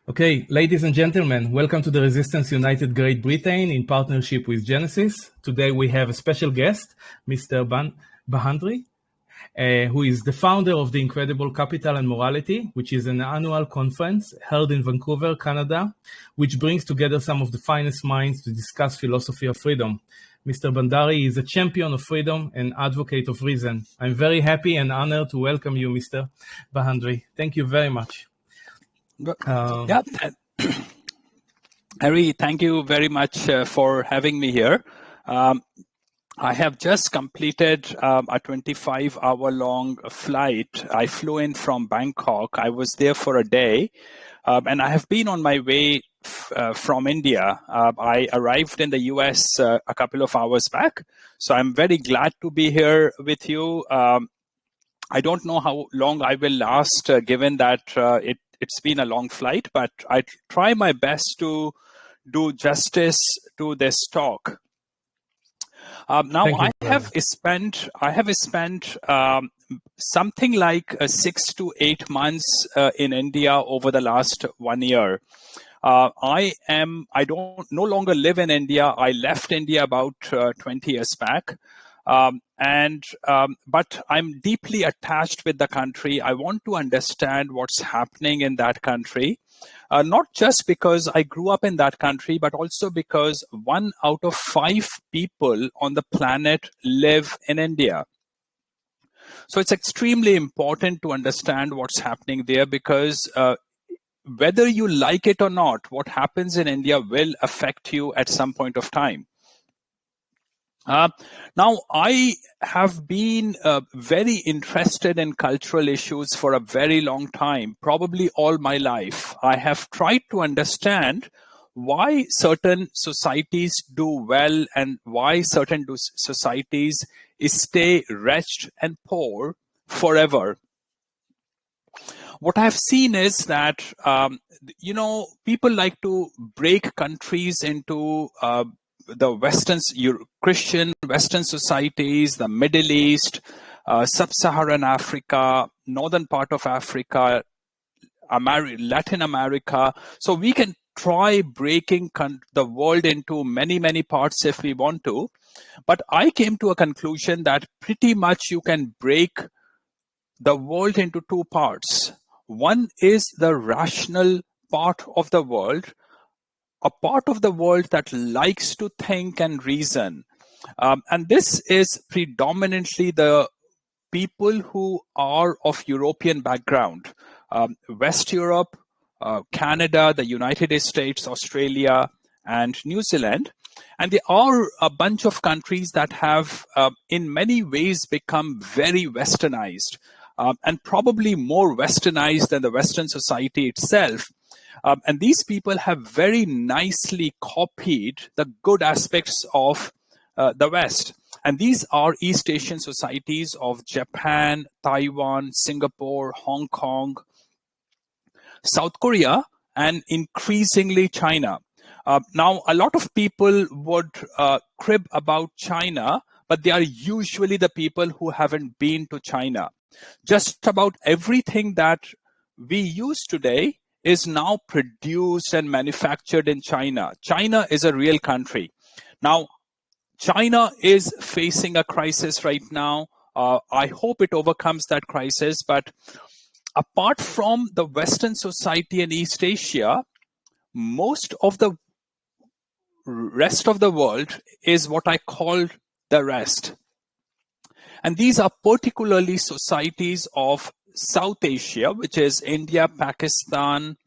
Okay, ladies and gentlemen, welcome to the Resistance United Great Britain in partnership with Genesis. Today we have a special guest, Mr. Bhandari, who is the founder of the Incredible Capital and Morality, which is an annual conference held in Vancouver, Canada, which brings together some of the finest minds to discuss philosophy of freedom. Mr. Bhandari is a champion of freedom and advocate of reason. I'm very happy and honored to welcome you, Mr. Bhandari. Thank you very much. Harry, thank you very much for having me here. I have just completed a 25-hour-long flight. I flew in from Bangkok. I was there for a day, and I have been on my way from India. I arrived in the US a couple of hours back, so I'm very glad to be here with you. I don't know how long I will last, given that it's been a long flight, but I try my best to do justice to this talk. I have spent something like 6 to 8 months in India over the last 1 year. I no longer live in India. I left India about 20 years back. But I'm deeply attached with the country. I want to understand what's happening in that country, not just because I grew up in that country, but also because 1 out of 5 people on the planet live in India. So it's extremely important to understand what's happening there, because whether you like it or not, what happens in India will affect you at some point of time. Now, I have been very interested in cultural issues for a very long time, probably all my life. I have tried to understand why certain societies do well and why certain societies stay wretched and poor forever. What I've seen is that, people like to break countries into the Christian Western societies, the Middle East, Sub-Saharan Africa, northern part of Africa, Latin America. So we can try breaking the world into many, many parts if we want to. But I came to a conclusion that pretty much you can break the world into 2 parts. One is the rational part of the world, a part of the world that likes to think and reason. And this is predominantly the people who are of European background, West Europe, Canada, the United States, Australia, and New Zealand. And there are a bunch of countries that have, in many ways, become very westernized, and probably more westernized than the Western society itself. And these people have very nicely copied the good aspects of the West. And these are East Asian societies of Japan, Taiwan, Singapore, Hong Kong, South Korea, and increasingly China. Now, a lot of people would crib about China, but they are usually the people who haven't been to China. Just about everything that we use today is now produced and manufactured in China. China is a real country. Now, China is facing a crisis right now. I hope it overcomes that crisis. But apart from the Western society in East Asia, most of the rest of the world is what I call the rest. And these are particularly societies of South Asia, which is India, Pakistan,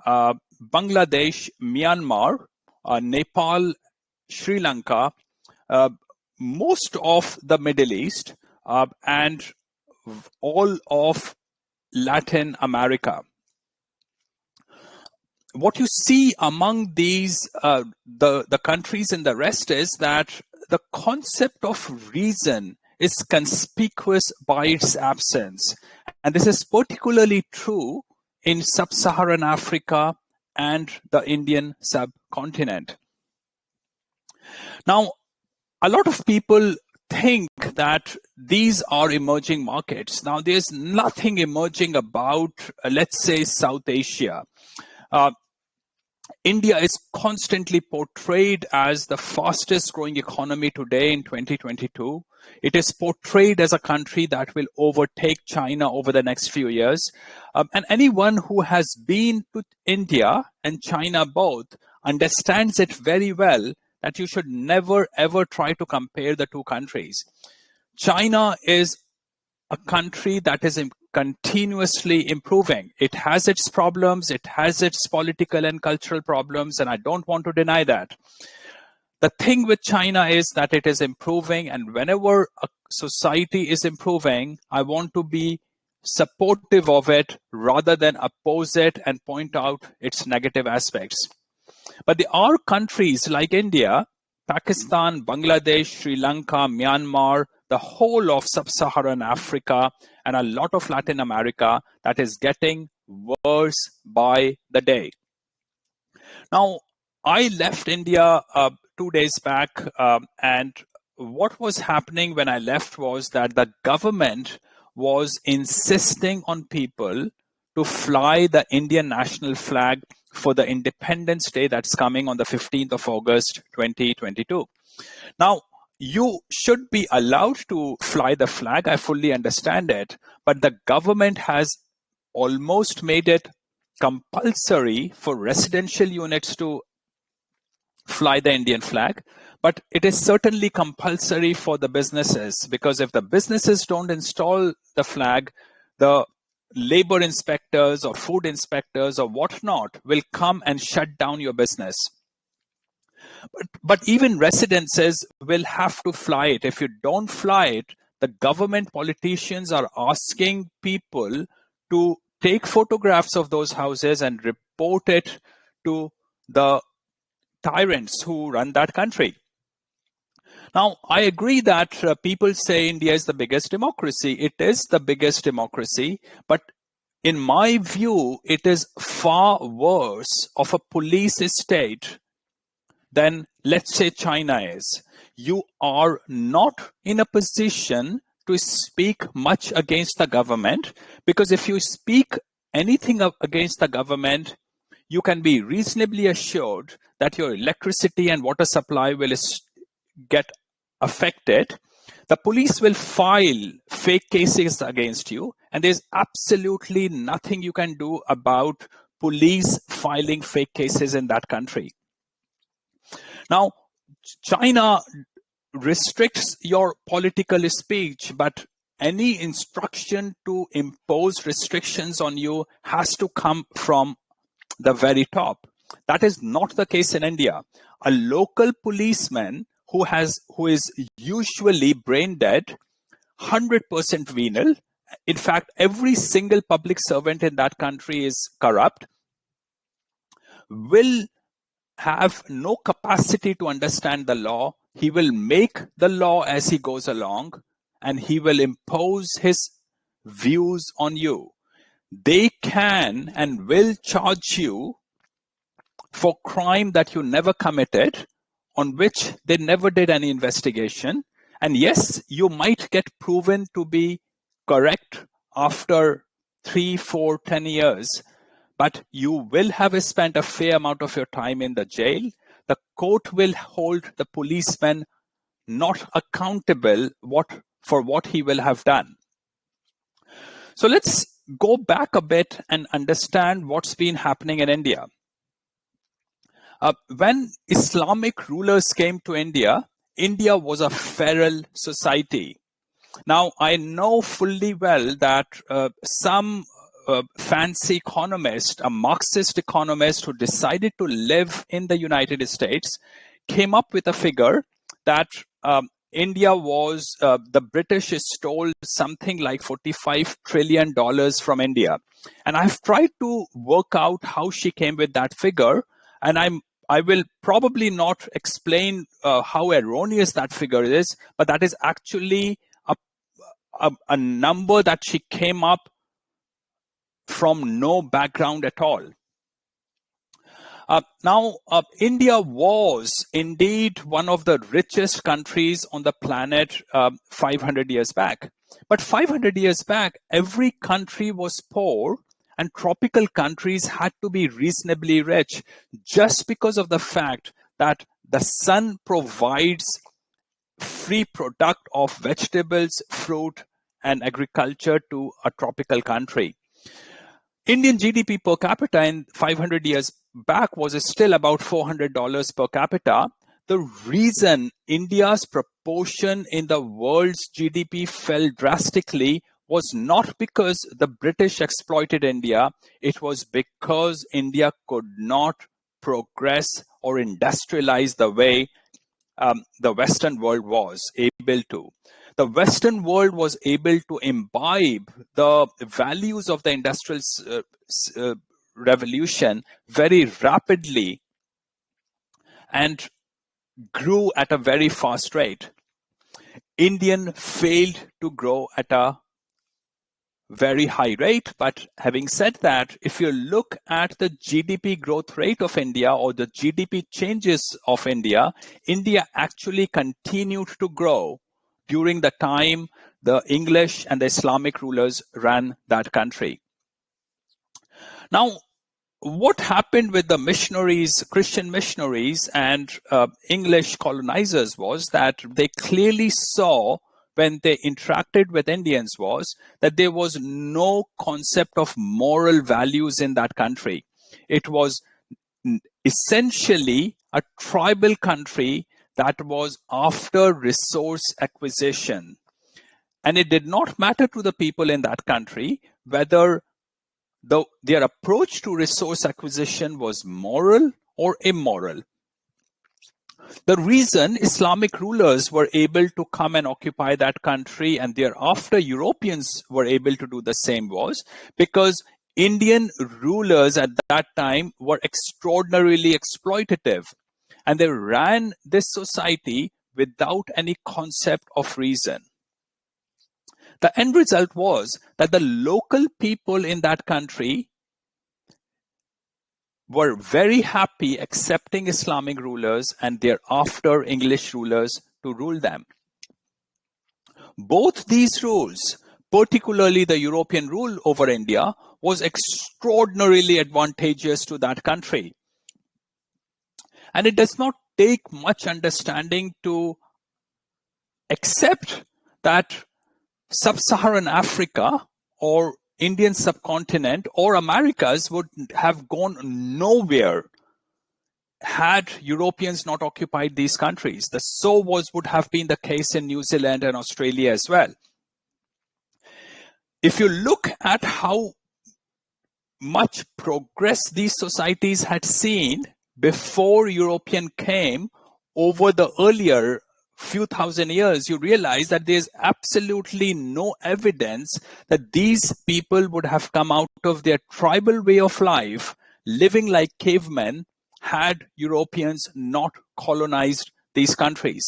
Bangladesh, Myanmar, Nepal, Sri Lanka, most of the Middle East, and all of Latin America. What you see among these, the countries in the rest, is that the concept of reason is conspicuous by its absence. And this is particularly true in Sub-Saharan Africa and the Indian subcontinent. Now, a lot of people think that these are emerging markets. Now, there's nothing emerging about, let's say, South Asia. India is constantly portrayed as the fastest growing economy today in 2022. It is portrayed as a country that will overtake China over the next few years. And anyone who has been to India and China both understands it very well that you should never ever try to compare the two countries. China is a country that is continuously improving. It has its problems, it has its political and cultural problems, and I don't want to deny that. The thing with China is that it is improving, and whenever a society is improving, I want to be supportive of it rather than oppose it and point out its negative aspects. But there are countries like India, Pakistan, Bangladesh, Sri Lanka, Myanmar, the whole of sub-Saharan Africa, and a lot of Latin America that is getting worse by the day. Now, I left India 2 days back, and what was happening when I left was that the government was insisting on people to fly the Indian national flag for the Independence Day that's coming on the 15th of August, 2022. Now, you should be allowed to fly the flag. I fully understand it. But the government has almost made it compulsory for residential units to fly the Indian flag. But it is certainly compulsory for the businesses, because if the businesses don't install the flag, the labor inspectors or food inspectors or whatnot will come and shut down your business. But even residences will have to fly it. If you don't fly it, the government politicians are asking people to take photographs of those houses and report it to the tyrants who run that country. Now, I agree that people say India is the biggest democracy. It is the biggest democracy, but in my view, it is far worse of a police state than, let's say, China is. You are not in a position to speak much against the government, because if you speak anything against the government, you can be reasonably assured that your electricity and water supply will get affected. The police will file fake cases against you, and there's absolutely nothing you can do about police filing fake cases in that country. Now, China restricts your political speech, but any instruction to impose restrictions on you has to come from the very top. That is not the case in India. A local policeman who is usually brain dead, 100% venal. In fact, every single public servant in that country is corrupt, will have no capacity to understand the law. He will make the law as he goes along, and he will impose his views on you. They can and will charge you for crime that you never committed, on which they never did any investigation. And yes, you might get proven to be correct after 3, 4, 10 years, but you will have spent a fair amount of your time in the jail. The court will hold the policeman not accountable for what he will have done. So let's go back a bit and understand what's been happening in India. When Islamic rulers came to India, India was a feral society. Now, I know fully well that some fancy economist, a Marxist economist who decided to live in the United States, came up with a figure that India was, the British stole something like $45 trillion from India. And I've tried to work out how she came with that figure, and I will probably not explain how erroneous that figure is, but that is actually a number that she came up from no background at all. Now, India was indeed one of the richest countries on the planet 500 years back. But 500 years back, every country was poor and tropical countries had to be reasonably rich just because of the fact that the sun provides free product of vegetables, fruit, and agriculture to a tropical country. Indian GDP per capita in 500 years back was still about $400 per capita. The reason India's proportion in the world's GDP fell drastically was not because the British exploited India. It was because India could not progress or industrialize the way the Western world was able to. The Western world was able to imbibe the values of the industrial revolution very rapidly and grew at a very fast rate. India failed to grow at a very high rate. But having said that, if you look at the GDP growth rate of India or the GDP changes of India, India actually continued to grow during the time the English and the Islamic rulers ran that country. Now, what happened with the missionaries, Christian missionaries and English colonizers was that they clearly saw when they interacted with Indians was that there was no concept of moral values in that country. It was essentially a tribal country that was after resource acquisition. And it did not matter to the people in that country whether their approach to resource acquisition was moral or immoral. The reason Islamic rulers were able to come and occupy that country and thereafter Europeans were able to do the same was because Indian rulers at that time were extraordinarily exploitative, and they ran this society without any concept of reason. The end result was that the local people in that country were very happy accepting Islamic rulers and thereafter English rulers to rule them. Both these rules, particularly the European rule over India, was extraordinarily advantageous to that country. And it does not take much understanding to accept that Sub-Saharan Africa or Indian subcontinent or Americas would have gone nowhere had Europeans not occupied these countries. Would have been the case in New Zealand and Australia as well. If you look at how much progress these societies had seen before European came over the earlier few thousand years, you realize that there's absolutely no evidence that these people would have come out of their tribal way of life, living like cavemen, had Europeans not colonized these countries.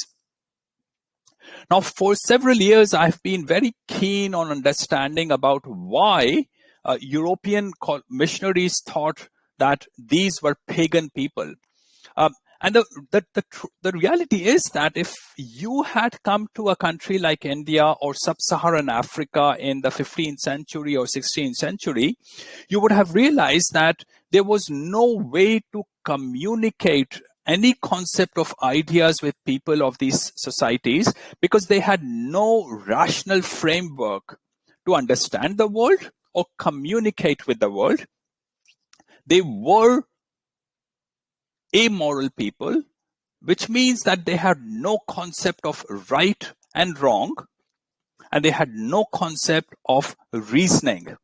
Now, for several years, I've been very keen on understanding about why European missionaries thought that these were pagan people. And the reality is that if you had come to a country like India or Sub-Saharan Africa in the 15th century or 16th century, you would have realized that there was no way to communicate any concept of ideas with people of these societies because they had no rational framework to understand the world or communicate with the world. They were amoral people, which means that they had no concept of right and wrong, and they had no concept of reasoning.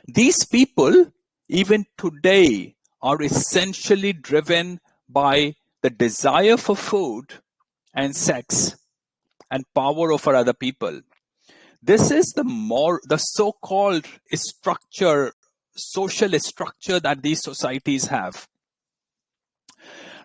These people, even today, are essentially driven by the desire for food and sex and power over other people. This is the so-called social structure that these societies have.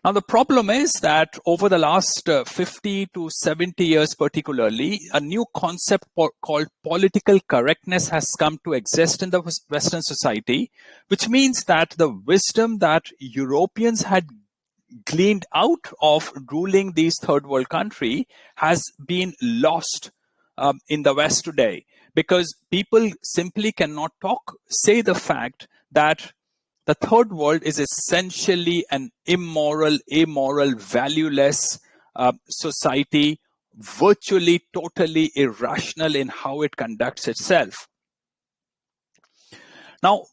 Now, the problem is that over the last 50 to 70 years particularly, a new concept called political correctness has come to exist in the Western society, which means that the wisdom that Europeans had gleaned out of ruling these third world countries has been lost in the West today. because people simply cannot say the fact that the third world is essentially an immoral, amoral, valueless society, virtually totally irrational in how it conducts itself. Now,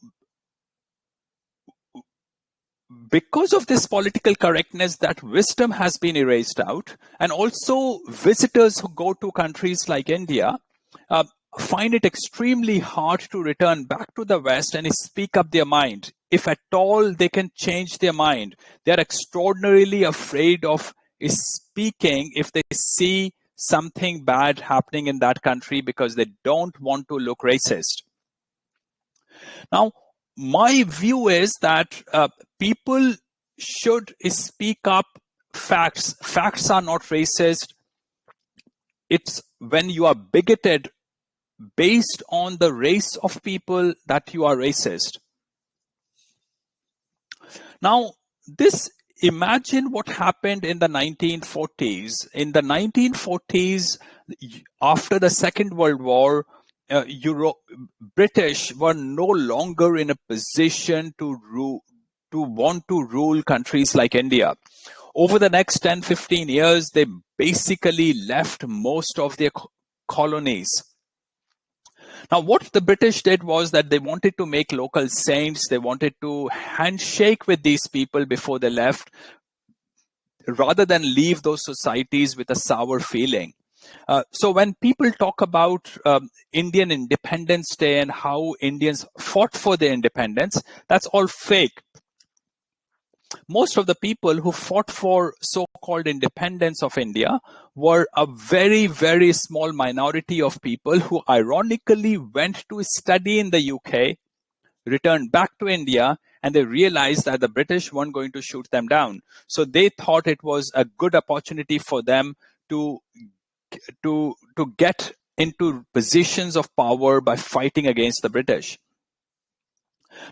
because of this political correctness, that wisdom has been erased out, and also visitors who go to countries like India find it extremely hard to return back to the West and speak up their mind. If at all they can change their mind, they are extraordinarily afraid of speaking if they see something bad happening in that country, because they don't want to look racist. Now, my view is that people should speak up facts. Facts are not racist. It's when you are bigoted based on the race of people that you are racist. Now, imagine what happened in the 1940s. In the 1940s, after the Second World War, British were no longer in a position to want to rule countries like India. Over the next 10-15 years, they basically left most of their colonies. Now, what the British did was that they wanted to make local saints. They wanted to handshake with these people before they left, rather than leave those societies with a sour feeling. So when people talk about Indian Independence Day and how Indians fought for their independence, that's all fake. Most of the people who fought for so-called independence of India were a very, very small minority of people who ironically went to study in the UK, returned back to India, and they realized that the British weren't going to shoot them down. So they thought it was a good opportunity for them to get into positions of power by fighting against the British.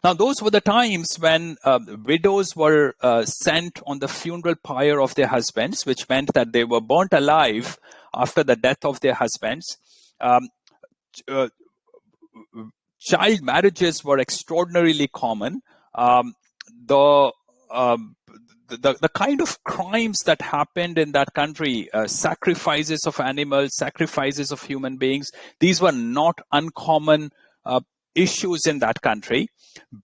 Now, those were the times when widows were sent on the funeral pyre of their husbands, which meant that they were burnt alive after the death of their husbands. Child marriages were extraordinarily common. The kind of crimes that happened in that country, sacrifices of animals, sacrifices of human beings, these were not uncommon issues in that country.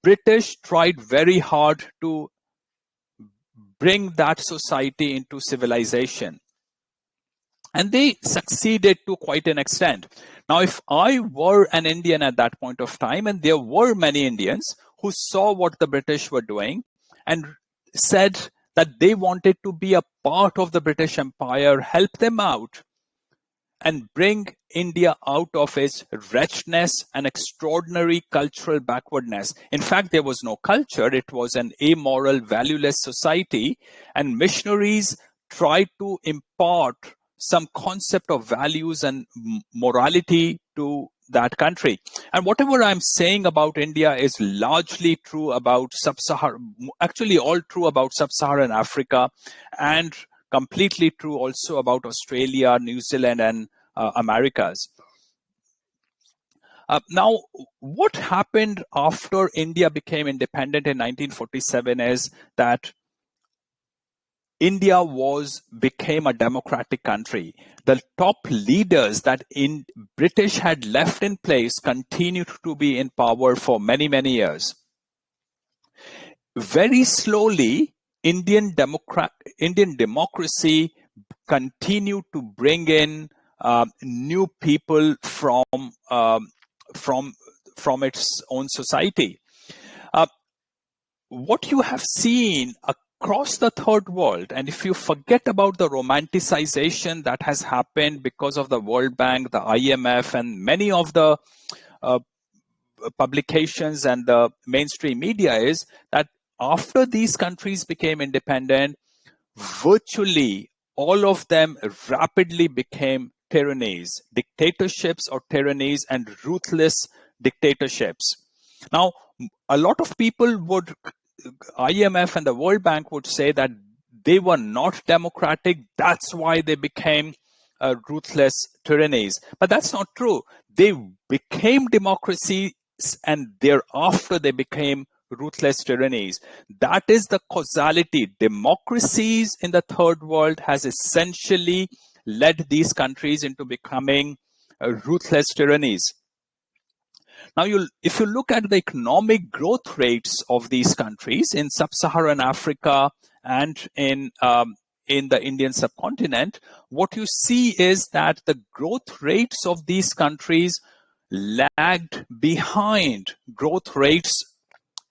British tried very hard to bring that society into civilization, and they succeeded to quite an extent. Now, if I were an Indian at that point of time, and there were many Indians who saw what the British were doing and said that they wanted to be a part of the British Empire, help them out, and bring India out of its wretchedness and extraordinary cultural backwardness. In fact, there was no culture. It was an amoral, valueless society, and missionaries tried to impart some concept of values and morality to that country. And whatever I'm saying about India is largely true about Sub-Saharan, actually all true about Sub-Saharan Africa, and completely true also about Australia, New Zealand, and Americas. Now, what happened after India became independent in 1947 is that India became a democratic country. The top leaders that British had left in place continued to be in power for many, many years. Very slowly, Indian democracy continued to bring in new people from its own society. What you have seen across the third world, and if you forget about the romanticization that has happened because of the World Bank, the IMF, and many of the publications and the mainstream media, is that after these countries became independent, virtually all of them rapidly became tyrannies, dictatorships or tyrannies, and ruthless dictatorships. Now, a lot of people IMF and the World Bank would say that they were not democratic. That's why they became ruthless tyrannies. But that's not true. They became democracies, and thereafter they became ruthless tyrannies. That is the causality. Democracies in the third world has essentially led these countries into becoming ruthless tyrannies. Now, if you look at the economic growth rates of these countries in sub-Saharan Africa and in the Indian subcontinent, what you see is that the growth rates of these countries lagged behind growth rates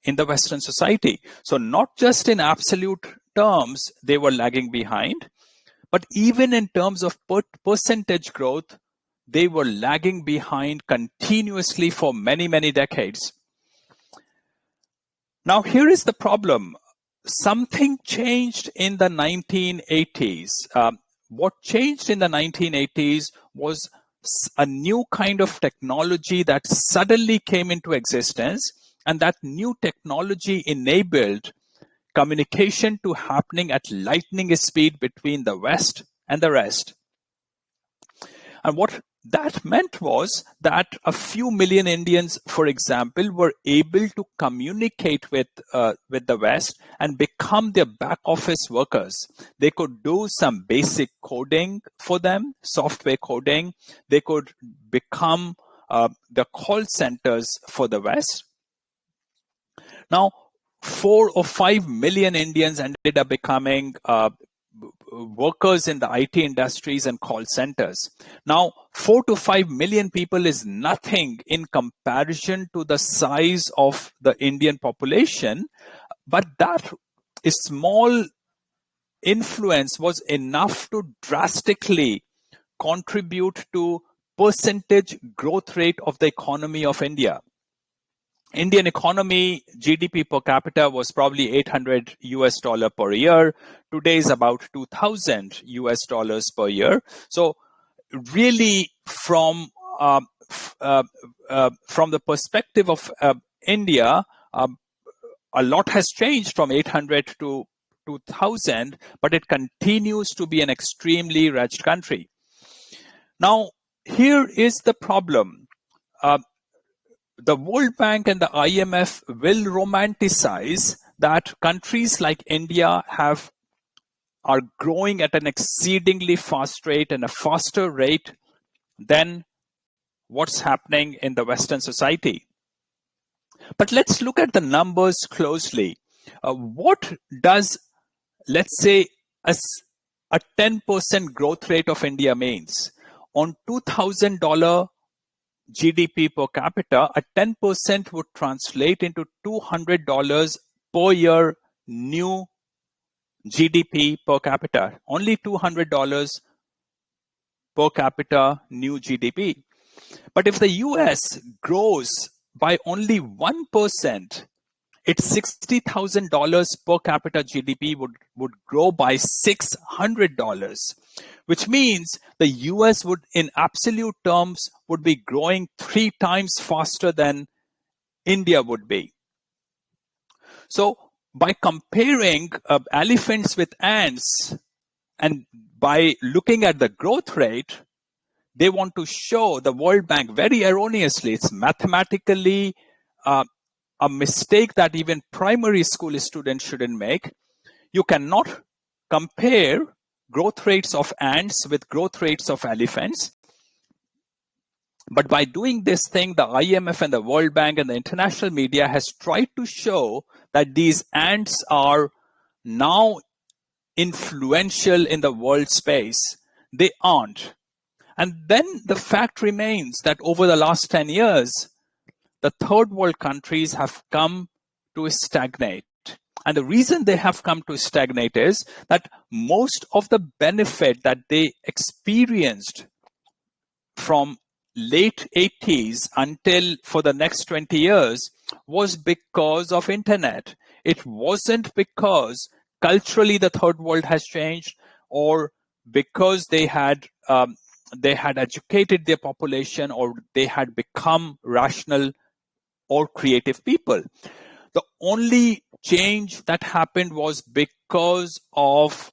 in the Western society. So not just in absolute terms, they were lagging behind, but even in terms of percentage growth, they were lagging behind continuously for many, many decades. Now, here is the problem. Something changed in the 1980s. What changed in the 1980s was a new kind of technology that suddenly came into existence, and that new technology enabled communication to happening at lightning speed between the West and the rest. And what that meant was that a few million Indians, for example, were able to communicate with the West and become their back office workers. They could do some basic coding for them, software coding. They could become the call centers for the West. Now, 4 or 5 million Indians ended up becoming workers in the IT industries and call centers. Now, 4 to 5 million people is nothing in comparison to the size of the Indian population, but that small influence was enough to drastically contribute to percentage growth rate of the economy of India. Indian economy, GDP per capita was probably $800 per year. Today is about $2,000 per year. So really from the perspective of India, a lot has changed from 800 to 2000, but it continues to be an extremely rich country. Now, here is the problem. The World Bank and the IMF will romanticize that countries like India are growing at an exceedingly fast rate and a faster rate than what's happening in the Western society. But let's look at the numbers closely. What does, let's say, a 10% growth rate of India means? On $2,000 GDP per capita, a 10% would translate into $200 per year new GDP per capita. Only $200 per capita new GDP. But if the US grows by only 1%, its $60,000 per capita GDP would grow by $600, which means the US would, in absolute terms, would be growing 3 times faster than India would be. So by comparing elephants with ants, and by looking at the growth rate, they want to show, the World Bank very erroneously, it's mathematically a mistake that even primary school students shouldn't make. You cannot compare growth rates of ants with growth rates of elephants. But by doing this thing, the IMF and the World Bank and the international media has tried to show that these ants are now influential in the world space. They aren't. And then the fact remains that over the last 10 years, the third world countries have come to stagnate. And the reason they have come to stagnate is that most of the benefit that they experienced from late 80s until for the next 20 years was because of internet. It wasn't because culturally the third world has changed or because they had educated their population or they had become rational or creative people. The only change that happened was because of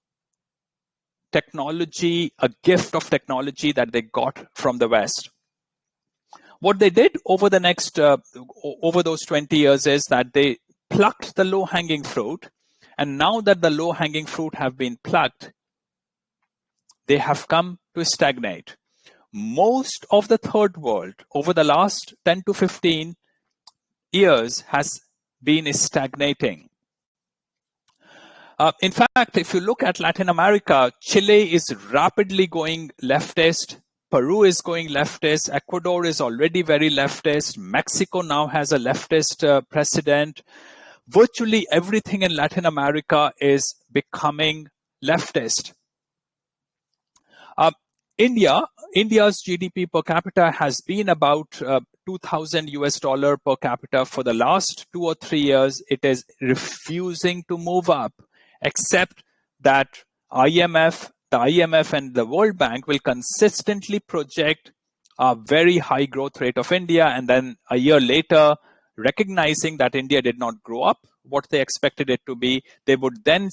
technology, a gift of technology that they got from the West. What they did over over those 20 years is that they plucked the low-hanging fruit, and now that the low-hanging fruit have been plucked, they have come to stagnate. Most of the third world over the last 10 to 15 years has been stagnating. In fact, if you look at Latin America, Chile is rapidly going leftist. Peru is going leftist. Ecuador is already very leftist. Mexico now has a leftist president. Virtually everything in Latin America is becoming leftist. India's GDP per capita has been about 2,000 US dollar per capita for the last 2 or 3 years. It is refusing to move up, except that the IMF and the World Bank will consistently project a very high growth rate of India, and then a year later, recognizing that India did not grow up what they expected it to be, they would then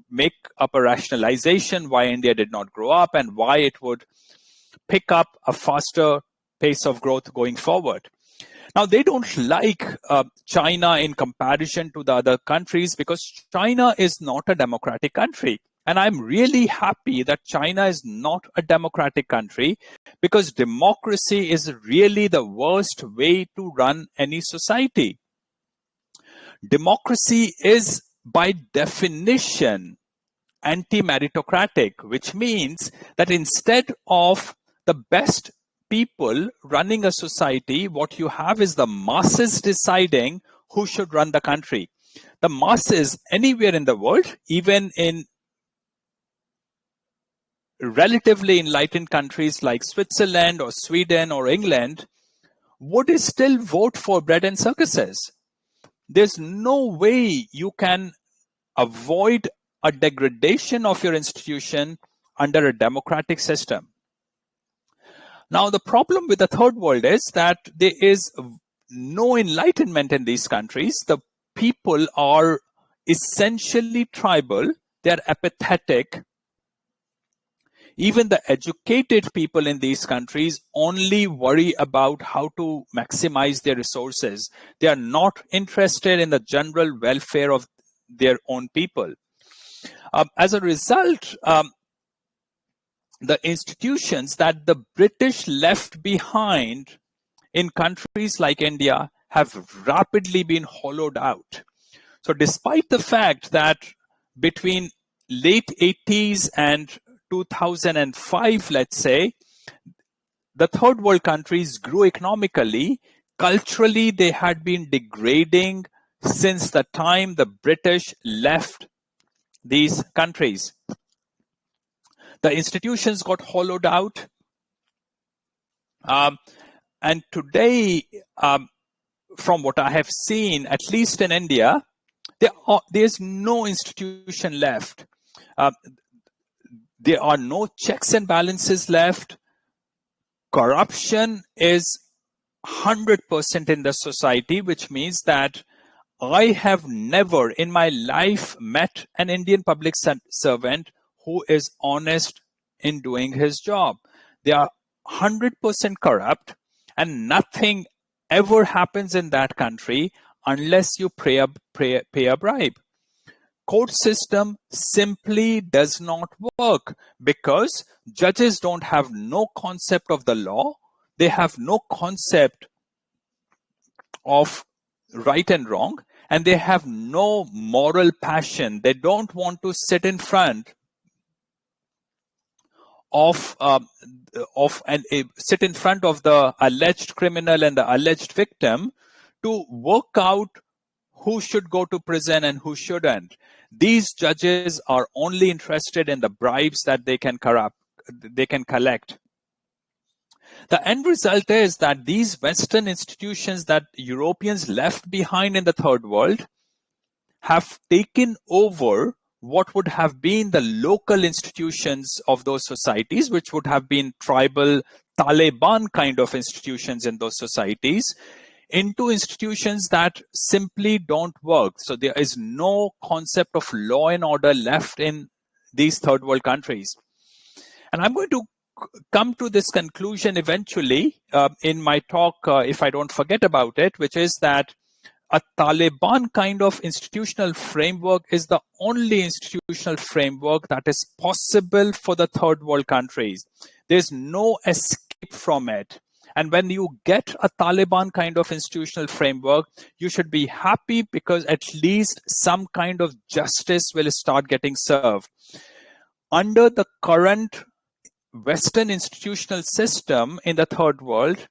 make up a rationalization why India did not grow up and why it would pick up a faster pace of growth going forward. Now, they don't like China in comparison to the other countries because China is not a democratic country. And I'm really happy that China is not a democratic country, because democracy is really the worst way to run any society. Democracy is by definition anti-meritocratic, which means that instead of the best people running a society, what you have is the masses deciding who should run the country. The masses anywhere in the world, even in relatively enlightened countries like Switzerland or Sweden or England, would still vote for bread and circuses. There's no way you can avoid a degradation of your institution under a democratic system. Now, the problem with the third world is that there is no enlightenment in these countries. The people are essentially tribal. They're apathetic. Even the educated people in these countries only worry about how to maximize their resources. They are not interested in the general welfare of their own people. As a result, the institutions that the British left behind in countries like India have rapidly been hollowed out. So despite the fact that between late 80s and 2005, let's say, the third world countries grew economically, culturally they had been degrading since the time the British left these countries. The institutions got hollowed out. And today, from what I have seen, at least in India, there's no institution left. There are no checks and balances left. Corruption is 100% in the society, which means that I have never in my life met an Indian public servant who is honest in doing his job. They are 100% corrupt, and nothing ever happens in that country unless you pay a bribe. Court system simply does not work because judges don't have no concept of the law. They have no concept of right and wrong, and they have no moral passion. They don't want to sit in front of the alleged criminal and the alleged victim to work out who should go to prison and who shouldn't. These judges are only interested in the bribes that they can collect. The end result is that these Western institutions that Europeans left behind in the third world have taken over what would have been the local institutions of those societies, which would have been tribal Taliban kind of institutions in those societies, into institutions that simply don't work. So there is no concept of law and order left in these third world countries. And I'm going to come to this conclusion eventually in my talk, if I don't forget about it, which is that a Taliban kind of institutional framework is the only institutional framework that is possible for the third world countries. There's no escape from it. And when you get a Taliban kind of institutional framework, you should be happy because at least some kind of justice will start getting served. Under the current Western institutional system in the third world,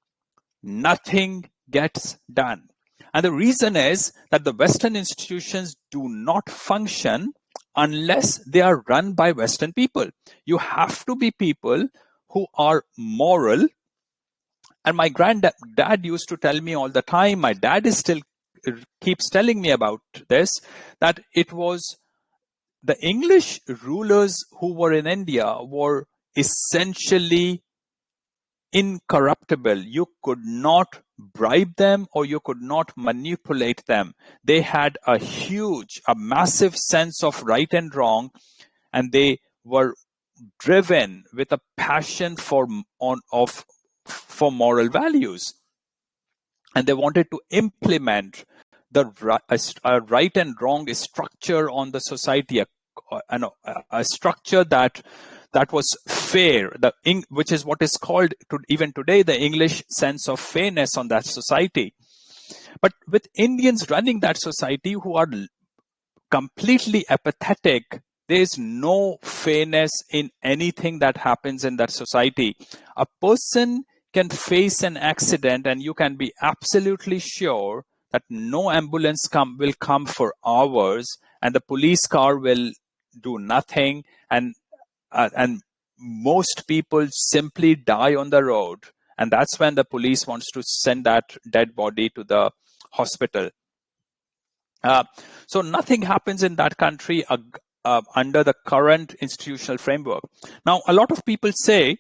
nothing gets done. And the reason is that the Western institutions do not function unless they are run by Western people. You have to be people who are moral. And my granddad used to tell me all the time, my dad is still keeps telling me about this, that it was the English rulers who were in India were essentially incorruptible. You could not bribe them or you could not manipulate them. They had a massive sense of right and wrong, and they were driven with a passion for moral values. And they wanted to implement the right and wrong structure on the society, a structure that was fair, which is what is called even today the English sense of fairness on that society. But with Indians running that society who are completely apathetic, there is no fairness in anything that happens in that society. A person can face an accident and you can be absolutely sure that no ambulance will come for hours and the police car will do nothing, and most people simply die on the road, and that's when the police wants to send that dead body to the hospital. So nothing happens in that country under the current institutional framework. Now, a lot of people say,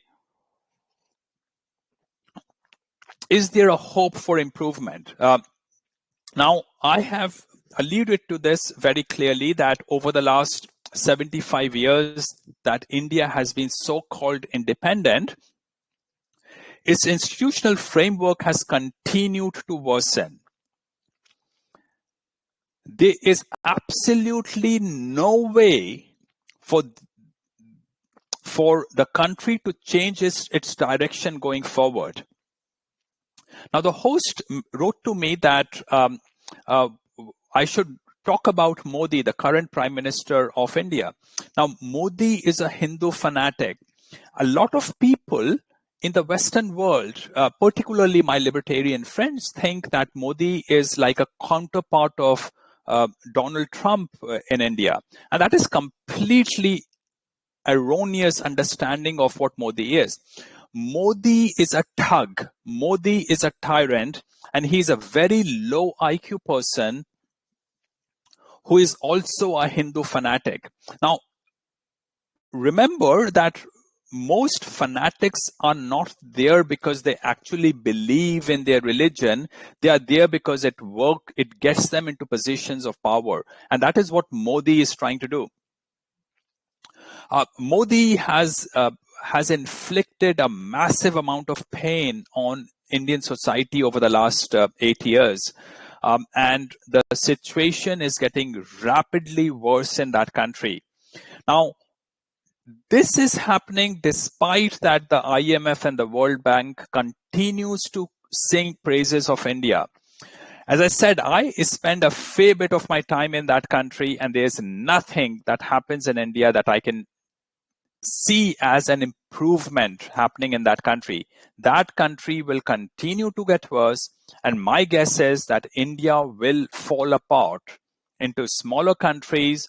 is there a hope for improvement? Now, I have alluded to this very clearly, that over the last 75 years that India has been so-called independent, its institutional framework has continued to worsen. There is absolutely no way for the country to change its direction going forward. Now, the host wrote to me that I should talk about Modi, the current Prime Minister of India. Now, Modi is a Hindu fanatic. A lot of people in the Western world, particularly my libertarian friends, think that Modi is like a counterpart of Donald Trump in India. And that is completely erroneous understanding of what Modi is. Modi is a thug. Modi is a tyrant, and he's a very low IQ person who is also a Hindu fanatic. Now, remember that most fanatics are not there because they actually believe in their religion. They are there because it gets them into positions of power. And that is what Modi is trying to do. Modi has inflicted a massive amount of pain on Indian society over the last 8 years. And the situation is getting rapidly worse in that country. Now, this is happening despite that the IMF and the World Bank continues to sing praises of India. As I said, I spend a fair bit of my time in that country, and there's nothing that happens in India that I can see as an improvement happening in that country. That country will continue to get worse, and my guess is that India will fall apart into smaller countries,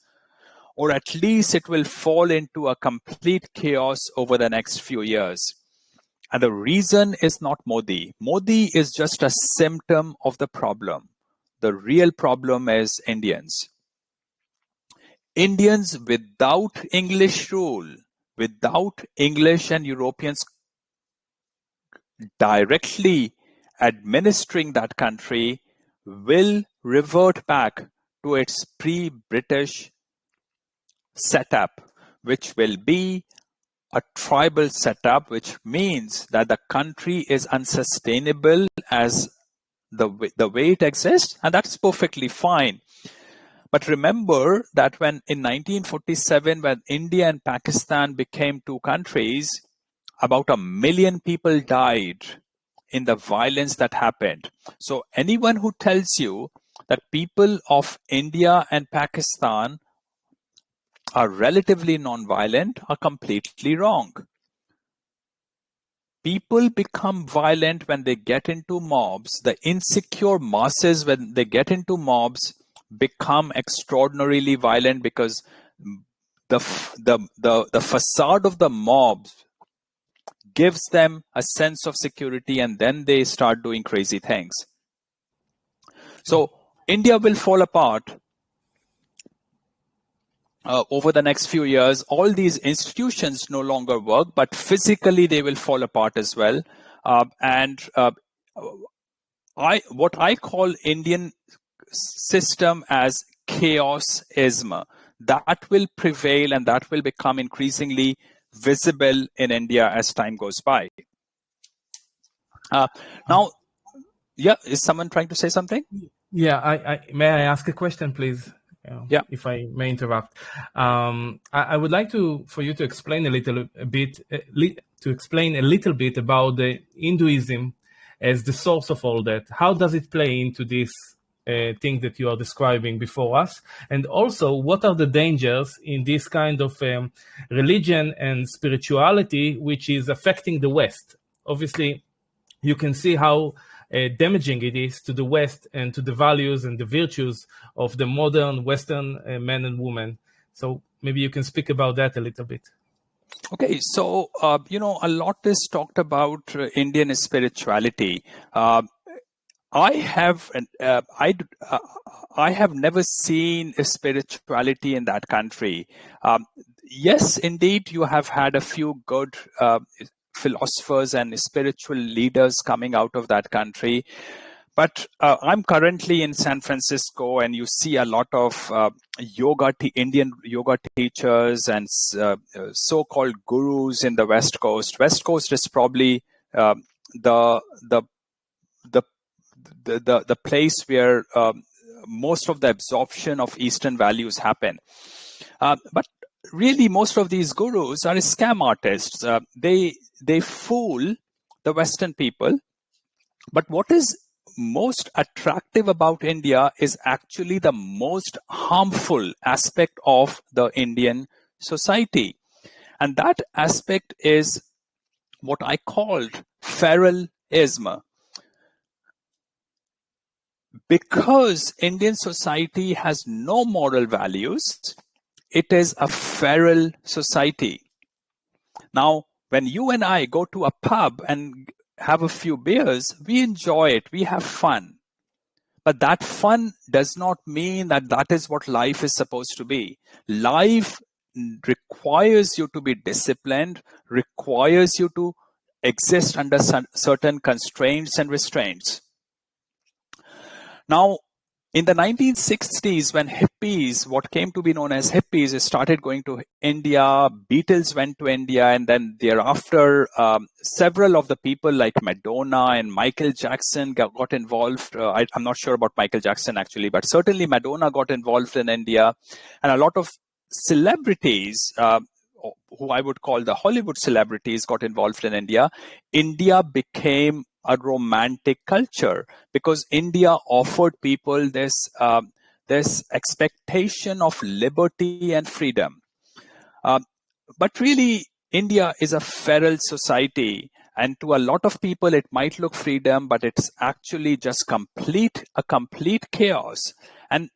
or at least it will fall into a complete chaos over the next few years. And the reason is not Modi. Modi is just a symptom of the problem. The real problem is Indians. Indians without English rule, without English and Europeans directly administering that country, will revert back to its pre-British setup, which will be a tribal setup, which means that the country is unsustainable as the way it exists, and that's perfectly fine. But remember that when in 1947, when India and Pakistan became two countries, about 1 million people died in the violence that happened. So anyone who tells you that people of India and Pakistan are relatively non-violent are completely wrong. People become violent when they get into mobs. The insecure masses, when they get into mobs, become extraordinarily violent because the facade of the mobs gives them a sense of security, and then they start doing crazy things. So India will fall apart over the next few years. All these institutions no longer work, but physically they will fall apart as well. What I call Indian system as chaosism, that will prevail, and that will become increasingly visible in India as time goes by. Now, yeah, is someone trying to say something? Yeah, may I ask a question, please? Yeah, if I may interrupt. I would like for you to explain a little bit about the Hinduism as the source of all that. How does it play into this thing that you are describing before us? And also, what are the dangers in this kind of religion and spirituality which is affecting the West? Obviously, you can see how damaging it is to the West and to the values and the virtues of the modern Western men and women. So maybe you can speak about that a little bit. Okay, so a lot is talked about Indian spirituality. I have never seen a spirituality in that country. Yes, indeed, you have had a few good philosophers and spiritual leaders coming out of that country. But I'm currently in San Francisco, and you see a lot of Indian yoga teachers and so-called gurus in the West Coast. West Coast is probably the place where most of the absorption of Eastern values happen. But really, most of these gurus are scam artists. They fool the Western people. But what is most attractive about India is actually the most harmful aspect of the Indian society. And that aspect is what I called feralism. Because Indian society has no moral values, it is a feral society. Now, when you and I go to a pub and have a few beers, we enjoy it, we have fun. But that fun does not mean that that is what life is supposed to be. Life requires you to be disciplined, requires you to exist under certain constraints and restraints. Now, in the 1960s, when hippies, what came to be known as hippies, started going to India, Beatles went to India, and then thereafter, several of the people like Madonna and Michael Jackson got involved. I'm not sure about Michael Jackson actually, but certainly Madonna got involved in India, and a lot of celebrities, who I would call the Hollywood celebrities, got involved in India. India became a romantic culture because India offered people this expectation of liberty and freedom. But really, India is a feral society, and to a lot of people, it might look freedom, but it's actually just a complete chaos. And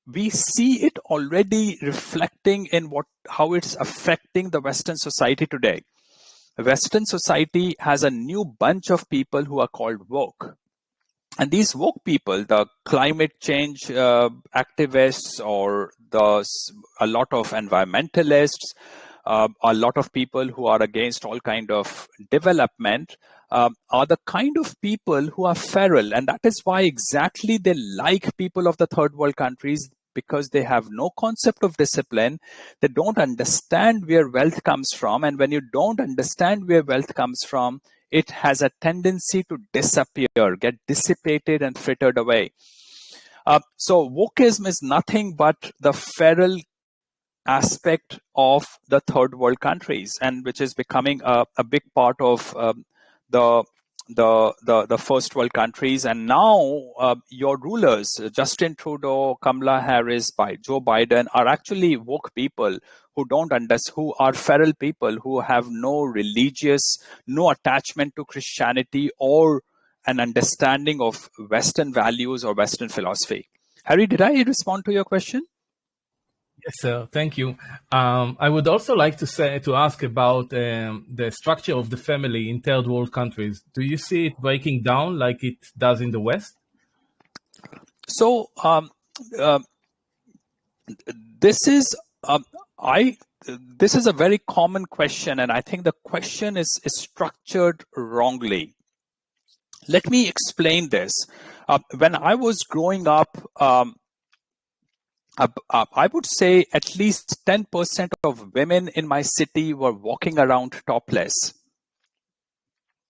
we see it already reflecting in how it's affecting the Western society today. Western society has a new bunch of people who are called woke. And these woke people, the climate change activists, or a lot of environmentalists, a lot of people who are against all kind of development, are the kind of people who are feral. And that is why exactly they like people of the third world countries, because they have no concept of discipline. They don't understand where wealth comes from. And when you don't understand where wealth comes from, it has a tendency to disappear, get dissipated and frittered away. So wokeism is nothing but the feral aspect of the third world countries, and which is becoming a big part of the first world countries. And now your rulers, Justin Trudeau, Kamala Harris, Joe Biden, are actually woke people who don't understand, who are feral people who have no attachment to Christianity or an understanding of Western values or Western philosophy. Harry, did I respond to your question? Yes, sir. Thank you. I would also like to ask about the structure of the family in third world countries. Do you see it breaking down like it does in the West? So this is a very common question, and I think the question is structured wrongly. Let me explain this. When I was growing up, I would say at least 10% of women in my city were walking around topless.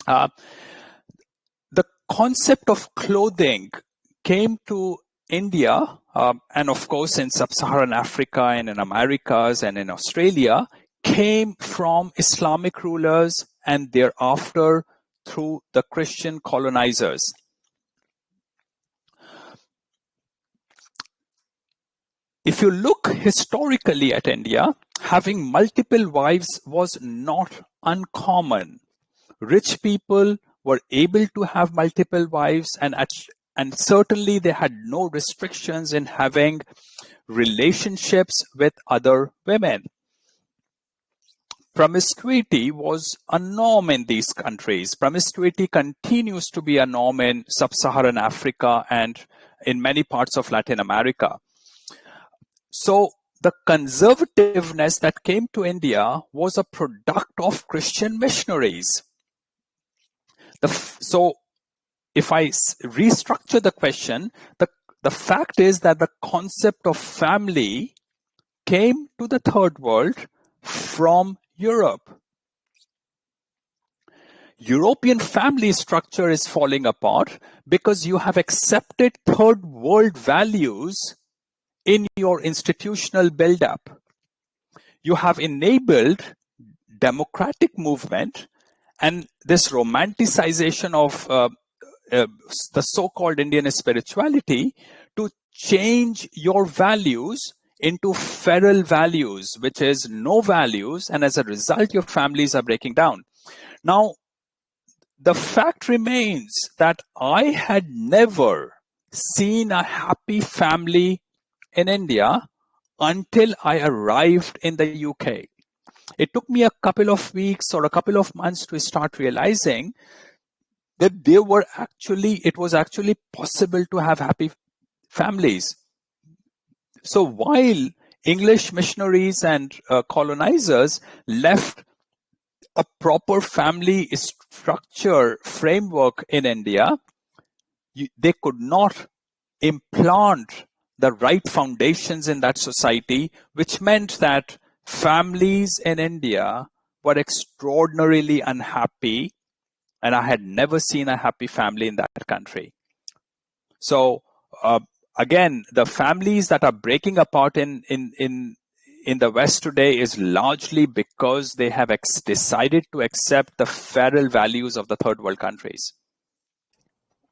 The concept of clothing came to India, and of course in sub-Saharan Africa and in Americas and in Australia, came from Islamic rulers and thereafter through the Christian colonizers. If you look historically at India, having multiple wives was not uncommon. Rich people were able to have multiple wives, and certainly they had no restrictions in having relationships with other women. Promiscuity was a norm in these countries. Promiscuity continues to be a norm in sub-Saharan Africa and in many parts of Latin America. So the conservativeness that came to India was a product of Christian missionaries. So if I restructure the question, the fact is that the concept of family came to the third world from Europe. European family structure is falling apart because you have accepted third world values in your institutional buildup. You have enabled democratic movement and this romanticization of the so-called Indian spirituality to change your values into feral values, which is no values, and as a result, your families are breaking down. Now, the fact remains that I had never seen a happy family in India until I arrived in the UK. It took me a couple of weeks or a couple of months to start realizing that it was actually possible to have happy families. So while English missionaries and colonizers left a proper family structure framework in India, they could not implant the right foundations in that society, which meant that families in India were extraordinarily unhappy, and I had never seen a happy family in that country. So again, the families that are breaking apart in the West today is largely because they have decided to accept the feral values of the third world countries.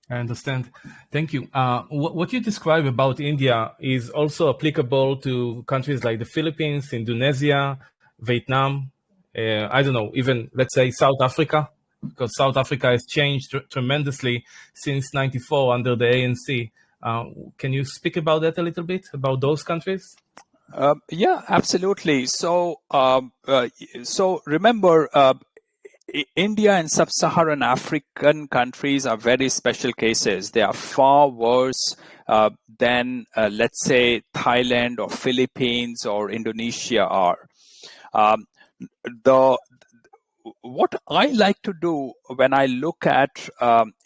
I understand. Thank you. What you describe about India is also applicable to countries like the Philippines, Indonesia, Vietnam, I don't know, even let's say South Africa, because South Africa has changed tremendously since '94 under the ANC. Can you speak about that a little bit, about those countries? Yeah, absolutely. So remember, India and sub-Saharan African countries are very special cases. They are far worse than, let's say, Thailand or Philippines or Indonesia are. what I like to do when I look at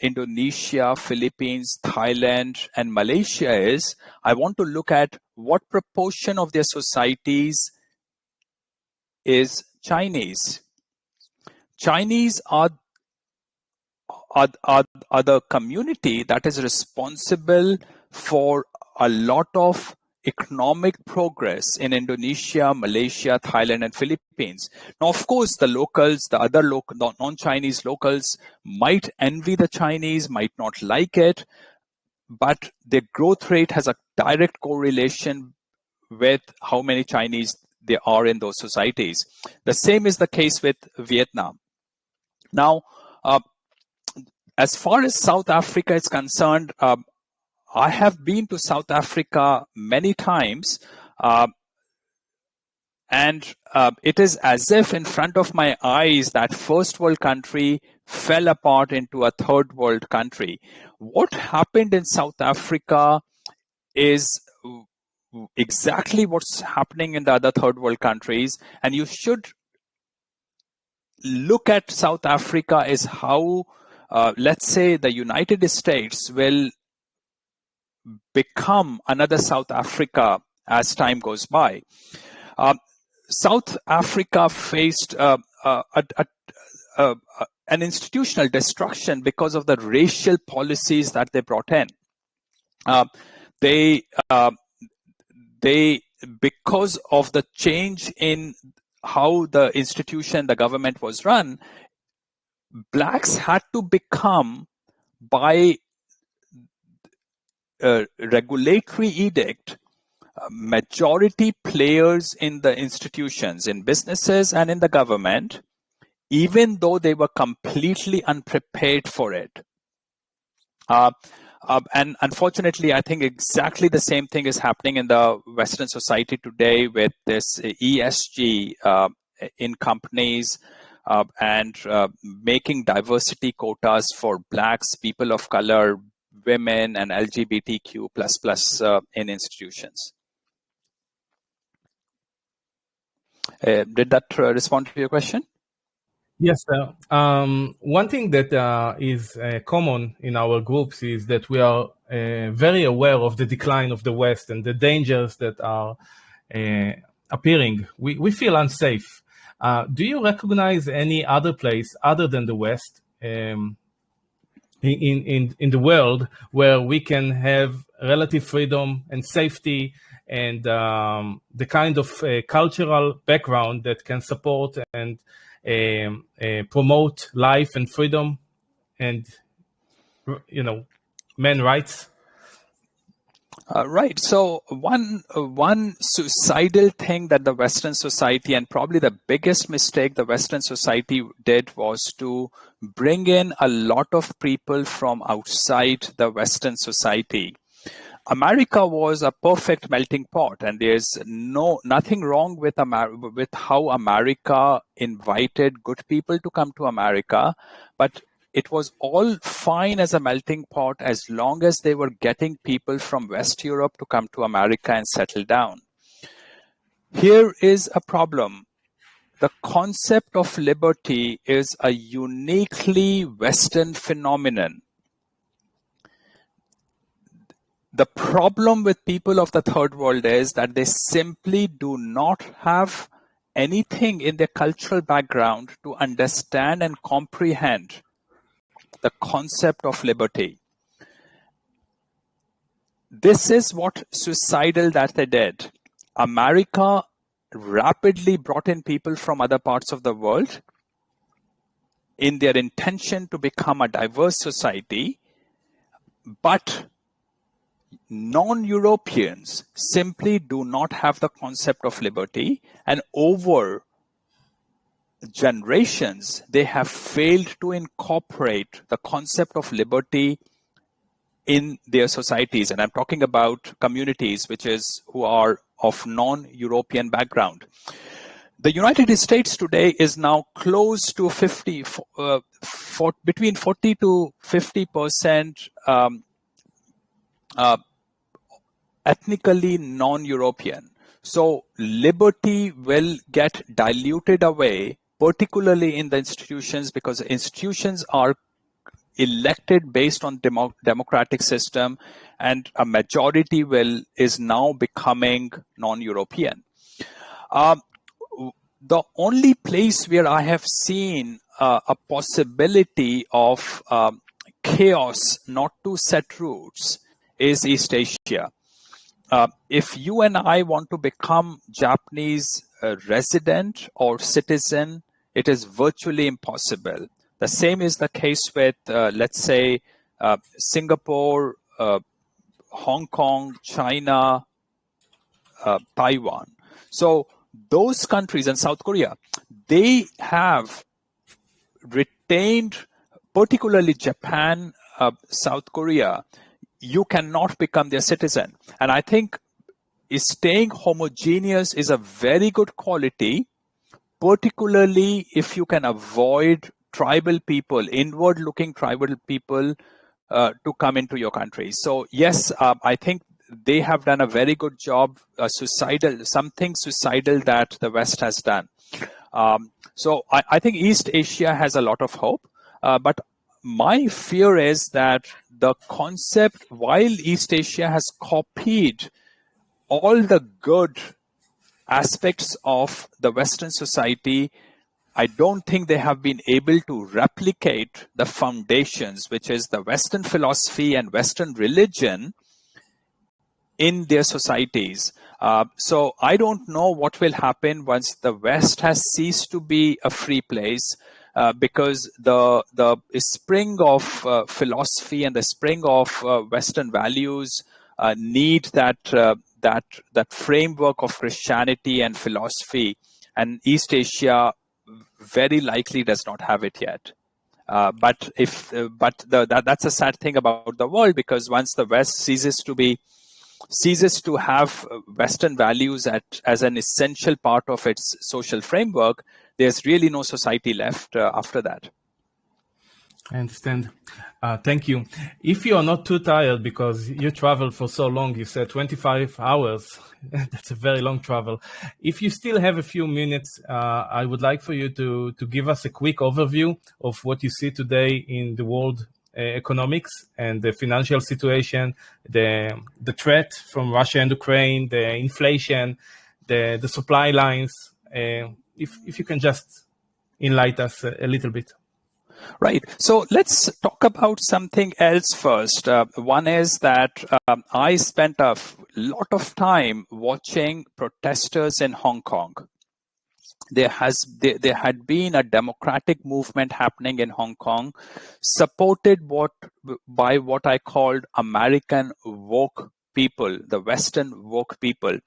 Indonesia, Philippines, Thailand, and Malaysia is I want to look at what proportion of their societies is Chinese. Chinese are the community that is responsible for a lot of economic progress in Indonesia, Malaysia, Thailand, and Philippines. Now, of course, the locals, the non-Chinese locals might envy the Chinese, might not like it, but their growth rate has a direct correlation with how many Chinese there are in those societies. The same is the case with Vietnam. Now, as far as South Africa is concerned, I have been to South Africa many times, and it is as if in front of my eyes that first world country fell apart into a third world country. What happened in South Africa is exactly what's happening in the other third world countries, and you should look at South Africa as how, let's say, the United States will become another South Africa as time goes by. South Africa faced an institutional destruction because of the racial policies that they brought in. They because of the change in how the institution, the government was run, blacks had to become, by regulatory edict, majority players in the institutions, in businesses and in the government, even though they were completely unprepared for it. And unfortunately, I think exactly the same thing is happening in the Western society today with this ESG in companies and making diversity quotas for blacks, people of color, women, and LGBTQ plus in institutions. Did that respond to your question? Yes, sir. One thing that is common in our groups is that we are very aware of the decline of the West and the dangers that are appearing. We feel unsafe. Do you recognize any other place other than the West in the world where we can have relative freedom and safety and the kind of cultural background that can support and promote life and freedom and, men rights? Right. So one suicidal thing that the Western society, and probably the biggest mistake the Western society did, was to bring in a lot of people from outside the Western society. America was a perfect melting pot, and there's nothing wrong with how America invited good people to come to America, but it was all fine as a melting pot as long as they were getting people from West Europe to come to America and settle down. Here is a problem. The concept of liberty is a uniquely Western phenomenon. The problem with people of the third world is that they simply do not have anything in their cultural background to understand and comprehend the concept of liberty. This is what suicidal that they did. America rapidly brought in people from other parts of the world in their intention to become a diverse society, but non-Europeans simply do not have the concept of liberty, and over generations, they have failed to incorporate the concept of liberty in their societies. And I'm talking about communities who are of non-European background. The United States today is now close to between 40 to 50% ethnically non-European. So liberty will get diluted away particularly in the institutions, because institutions are elected based on democratic system, and a majority will is now becoming non-European. The only place where I have seen a possibility of chaos not to set roots is East Asia. If you and I want to become Japanese resident or citizen, it is virtually impossible. The same is the case with, let's say, Singapore, Hong Kong, China, Taiwan. So those countries, and South Korea, they have retained, particularly Japan, South Korea, you cannot become their citizen. And I think staying homogeneous is a very good quality, particularly if you can avoid tribal people, inward-looking tribal people to come into your country. So yes, I think they have done a very good job, something suicidal that the West has done. So I think East Asia has a lot of hope, but my fear is that the concept, while East Asia has copied all the good aspects of the Western society, I don't think they have been able to replicate the foundations, which is the Western philosophy and Western religion, in their societies. So I don't know what will happen once the West has ceased to be a free place, because the spring of philosophy and the spring of Western values need that framework of Christianity and philosophy, and East Asia very likely does not have it yet. But that's a sad thing about the world, because once the West ceases to have Western values as an essential part of its social framework, there's really no society left after that. I understand. Thank you. If you are not too tired, because you traveled for so long, you said 25 hours, that's a very long travel. If you still have a few minutes, I would like for you to give us a quick overview of what you see today in the world economics and the financial situation, the threat from Russia and Ukraine, the inflation, the supply lines. If you can just enlighten us a little bit. Right. So let's talk about something else first. One is that I spent a lot of time watching protesters in Hong Kong. There had been a democratic movement happening in Hong Kong, supported by what I called American woke people, the Western woke people.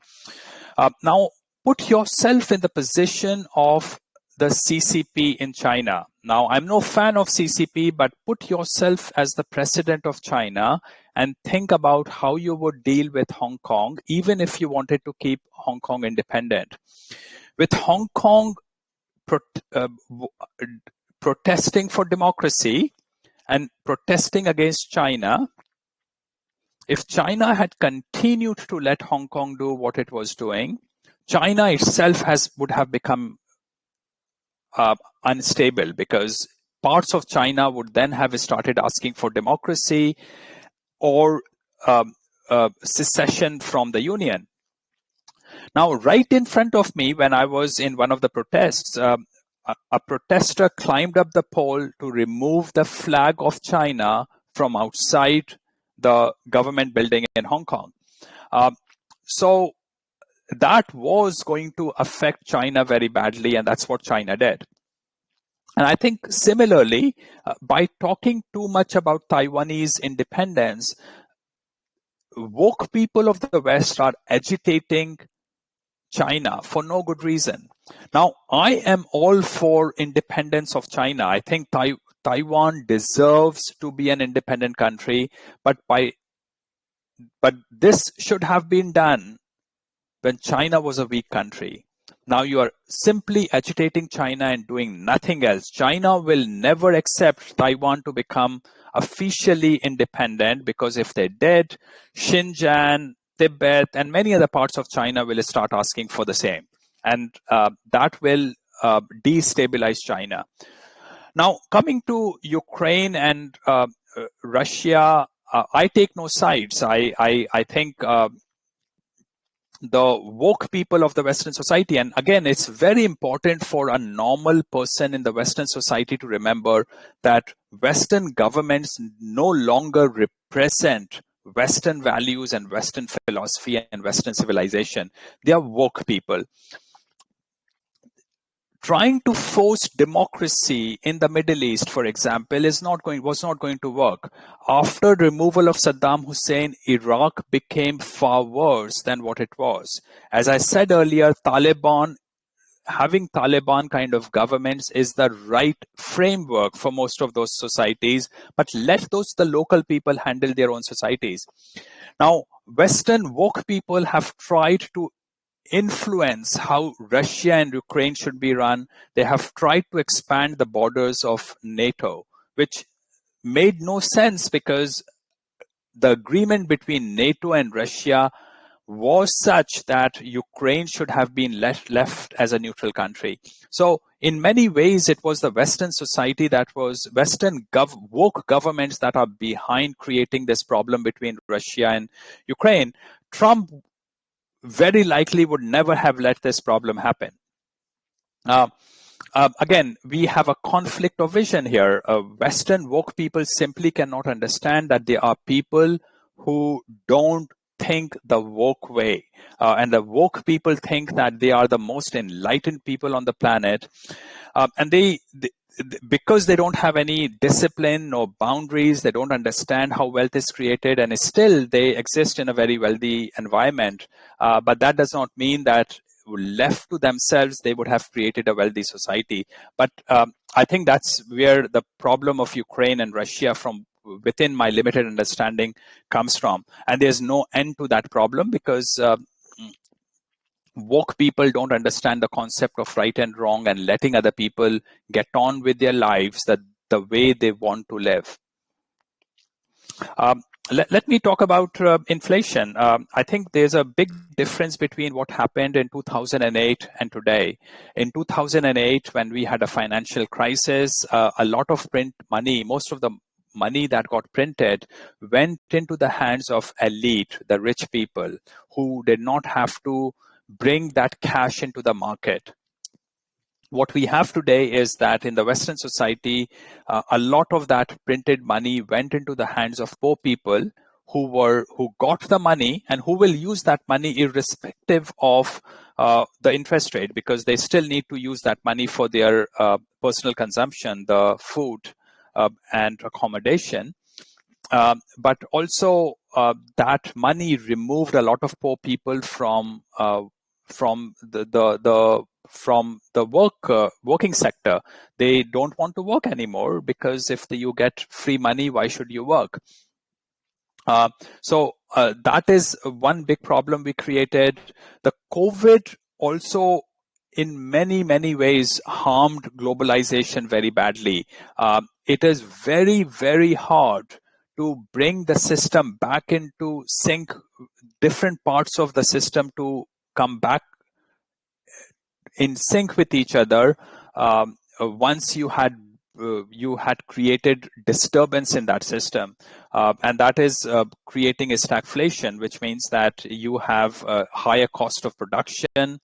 Now, put yourself in the position of the CCP in China. Now, I'm no fan of CCP, but put yourself as the president of China and think about how you would deal with Hong Kong, even if you wanted to keep Hong Kong independent. With Hong Kong protesting for democracy and protesting against China, if China had continued to let Hong Kong do what it was doing, China itself would have become unstable, because parts of China would then have started asking for democracy or secession from the Union. Now, right in front of me, when I was in one of the protests, a protester climbed up the pole to remove the flag of China from outside the government building in Hong Kong. So that was going to affect China very badly, and that's what China did. And I think similarly, by talking too much about Taiwanese independence, woke people of the West are agitating China for no good reason. Now, I am all for independence of China. I think Taiwan deserves to be an independent country, but this should have been done when China was a weak country. Now you are simply agitating China and doing nothing else. China will never accept Taiwan to become officially independent, because if they did, Xinjiang, Tibet, and many other parts of China will start asking for the same. And that will destabilize China. Now, coming to Ukraine and Russia, I take no sides. I think the woke people of the Western society, and again, it's very important for a normal person in the Western society to remember that Western governments no longer represent Western values and Western philosophy and Western civilization. They are woke people. Trying to force democracy in the Middle East, for example, was not going to work. After removal of Saddam Hussein, Iraq became far worse than what it was. As I said earlier, having Taliban kind of governments is the right framework for most of those societies, but let the local people handle their own societies. Now, Western woke people have tried to influence how Russia and Ukraine should be run. They have tried to expand the borders of NATO, which made no sense because the agreement between NATO and Russia was such that Ukraine should have been left as a neutral country. So in many ways, it was the Western society Western woke governments that are behind creating this problem between Russia and Ukraine. Trump very likely would never have let this problem happen. Again, we have a conflict of vision here. Western woke people simply cannot understand that there are people who don't think the woke way. And the woke people think that they are the most enlightened people on the planet. And because they don't have any discipline or boundaries, they don't understand how wealth is created, and still they exist in a very wealthy environment. But that does not mean that left to themselves, they would have created a wealthy society. But I think that's where the problem of Ukraine and Russia, from within my limited understanding, comes from. And there's no end to that problem because woke people don't understand the concept of right and wrong and letting other people get on with their lives the way they want to live. Let me talk about inflation. I think there's a big difference between what happened in 2008 and today. In 2008, when we had a financial crisis, a lot of print money, most of the money that got printed went into the hands of elite, the rich people, who did not have to bring that cash into the market. What we have today is that in the Western society, a lot of that printed money went into the hands of poor people who got the money and who will use that money irrespective of the interest rate, because they still need to use that money for their personal consumption, the food and accommodation. But also that money removed a lot of poor people from the working sector. They don't want to work anymore because if you get free money, why should you work? So that is one big problem we created. The COVID also in many, many ways harmed globalization very badly. It is very, very hard to bring the system back into sync, different parts of the system to come back in sync with each other once you had created disturbance in that system, and that is creating a stagflation, which means that you have a higher cost of production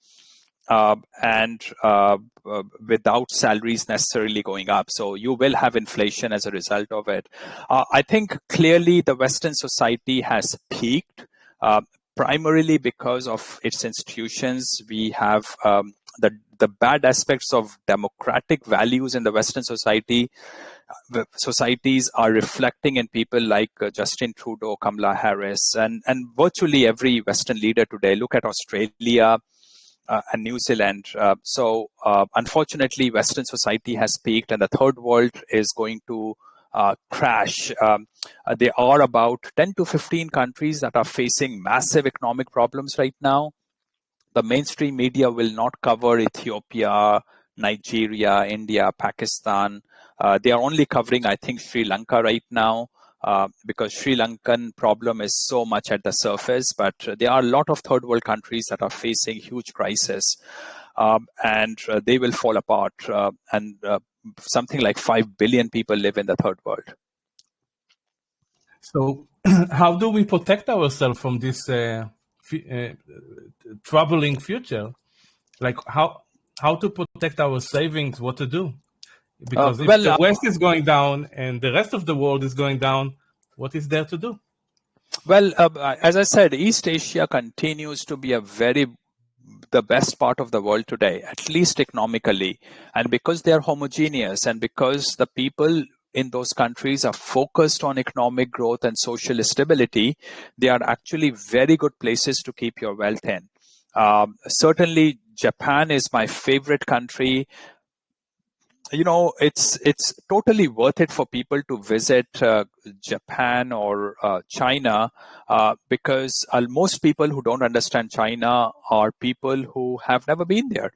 and without salaries necessarily going up. So you will have inflation as a result of it. I think clearly the Western society has peaked, primarily because of its institutions. We have the bad aspects of democratic values in the Western society. Societies are reflecting in people like Justin Trudeau, Kamala Harris, and virtually every Western leader today. Look at Australia and New Zealand. So unfortunately, Western society has peaked and the third world is going to crash. There are about 10 to 15 countries that are facing massive economic problems right now. The mainstream media will not cover Ethiopia, Nigeria, India, Pakistan. They are only covering, I think, Sri Lanka right now, because Sri Lankan problem is so much at the surface. But there are a lot of third world countries that are facing huge crisis. and they will fall apart. And something like 5 billion people live in the third world. So, how do we protect ourselves from this troubling future? Like how to protect our savings? What to do? Because if the West is going down and the rest of the world is going down, what is there to do? Well, as I said, East Asia continues to be the best part of the world today, at least economically. And because they are homogeneous and because the people in those countries are focused on economic growth and social stability, they are actually very good places to keep your wealth in. Certainly, Japan is my favorite country. It's totally worth it for people to visit Japan or China because most people who don't understand China are people who have never been there.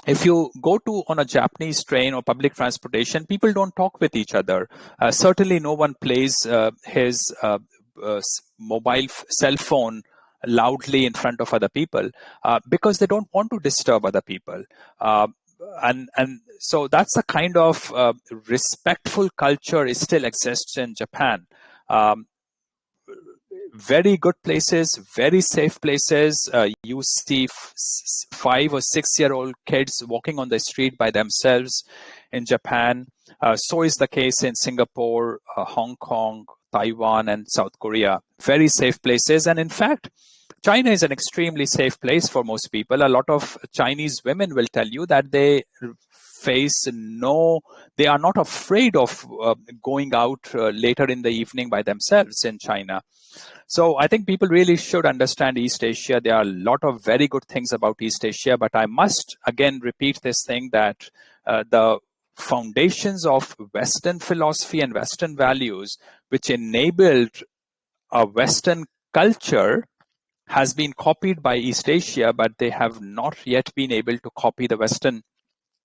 If you go on a Japanese train or public transportation, people don't talk with each other. Certainly no one plays his mobile cell phone loudly in front of other people because they don't want to disturb other people. And so that's a kind of respectful culture it still exists in Japan. Very good places, very safe places. You see 5 or 6 year old kids walking on the street by themselves in Japan. So is the case in Singapore, Hong Kong, Taiwan, and South Korea. Very safe places. And in fact, China is an extremely safe place for most people. A lot of Chinese women will tell you that they are not afraid of going out later in the evening by themselves in China. So I think people really should understand East Asia. There are a lot of very good things about East Asia, but I must again repeat this thing that the foundations of Western philosophy and Western values, which enabled a Western culture, has been copied by East Asia, but they have not yet been able to copy the Western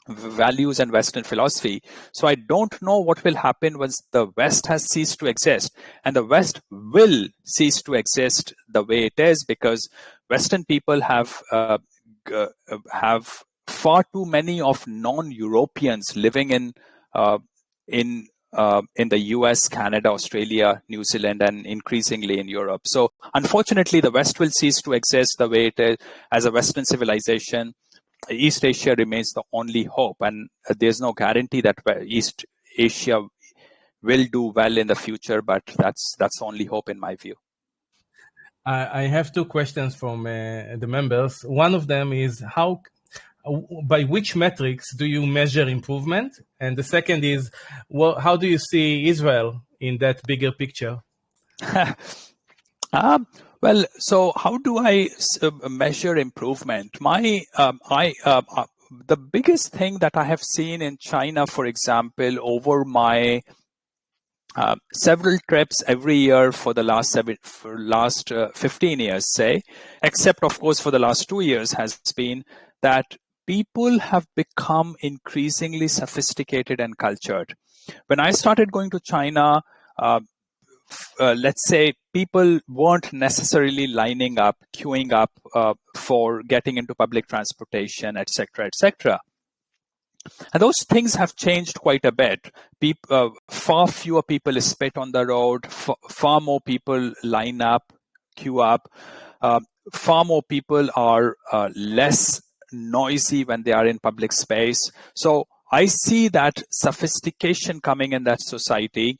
values and Western philosophy. So I don't know what will happen once the West has ceased to exist, and the West will cease to exist the way it is, because Western people have far too many of non-Europeans living in the US, Canada, Australia, New Zealand, and increasingly in Europe. So unfortunately, the West will cease to exist the way it is as a Western civilization. East Asia remains the only hope, and there's no guarantee that East Asia will do well in the future, but that's the only hope in my view. I have two questions from the members. One of them is by which metrics do you measure improvement? And the second is, how do you see Israel in that bigger picture? Well, so how do I measure improvement? The biggest thing that I have seen in China, for example, over my several trips every year for the last 15 years, say, except of course for the last 2 years, has been that people have become increasingly sophisticated and cultured. When I started going to China, let's say people weren't necessarily lining up, queuing up for getting into public transportation, etc., etc. And those things have changed quite a bit. Far fewer people spit on the road, far more people line up, queue up. Far more people are less noisy when they are in public space. So I see that sophistication coming in that society.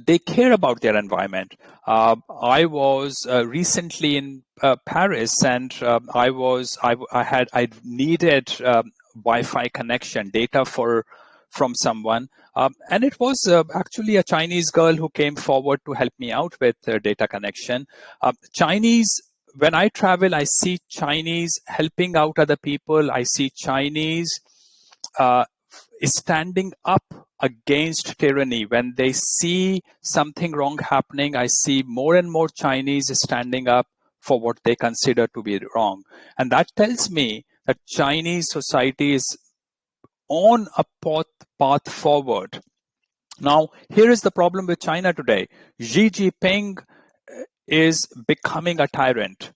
They care about their environment. I was recently in Paris, and I needed Wi-Fi connection data from someone, and it was actually a Chinese girl who came forward to help me out with data connection. When I travel, I see Chinese helping out other people. I see Chinese standing up against tyranny. When they see something wrong happening, I see more and more Chinese standing up for what they consider to be wrong. And that tells me that Chinese society is on a path forward. Now, here is the problem with China today. Xi Jinping is becoming a tyrant.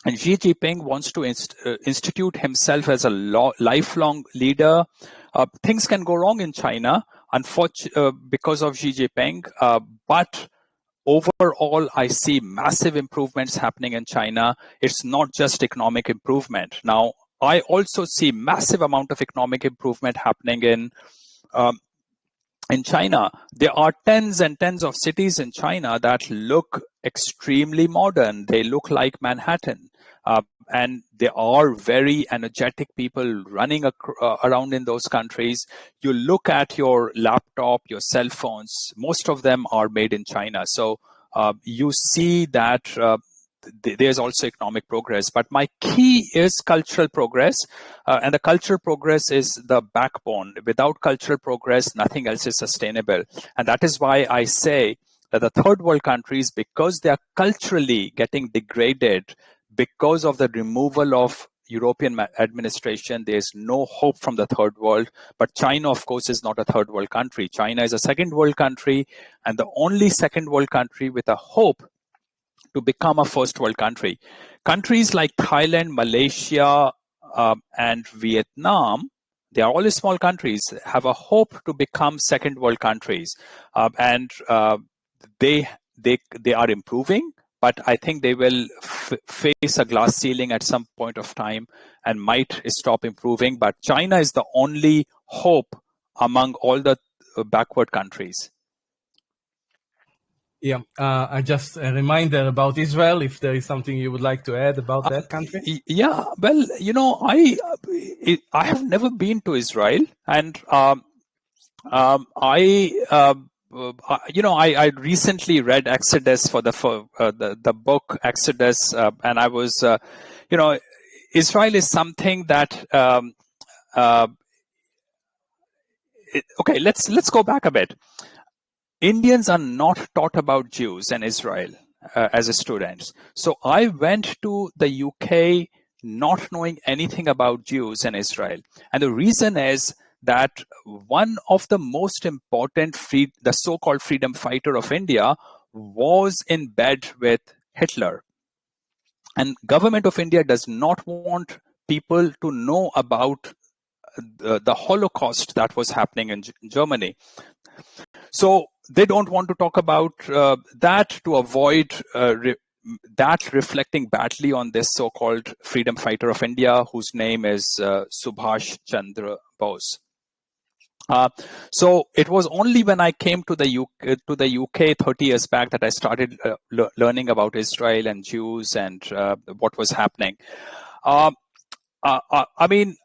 And Xi Jinping wants to institute himself as a lifelong leader. Things can go wrong in China, unfortunately, because of Xi Jinping. But overall, I see massive improvements happening in China. It's not just economic improvement. Now, I also see massive amount of economic improvement happening in China. There are tens and tens of cities in China that look extremely modern. They look like Manhattan. And there are very energetic people running around in those countries. You look at your laptop, your cell phones, most of them are made in China. So you see that there's also economic progress. But my key is cultural progress. And the cultural progress is the backbone. Without cultural progress, nothing else is sustainable. And that is why I say that the third world countries, because they are culturally getting degraded, because of the removal of European administration, there is no hope from the third world. But China, of course, is not a third world country. China is a second world country, and the only second world country with a hope to become a first world country. Countries like Thailand, Malaysia, and Vietnam, they are all small countries, have a hope to become second world countries. And they are improving, but I think they will face a glass ceiling at some point of time and might stop improving. But China is the only hope among all the backward countries. Yeah, just a reminder about Israel, if there is something you would like to add about that country. Yeah, well, I have never been to Israel, and I recently read Exodus for the book Exodus, and I was, Israel is something that. Okay, let's go back a bit. Indians are not taught about Jews and Israel as students. So I went to the UK not knowing anything about Jews and Israel. And the reason is that one of the most important, the so-called freedom fighter of India was in bed with Hitler. And government of India does not want people to know about the Holocaust that was happening in Germany. So they don't want to talk about that to avoid that reflecting badly on this so-called freedom fighter of India, whose name is Subhash Chandra Bose. So it was only when I came to the UK 30 years back that I started learning about Israel and Jews and what was happening. I mean,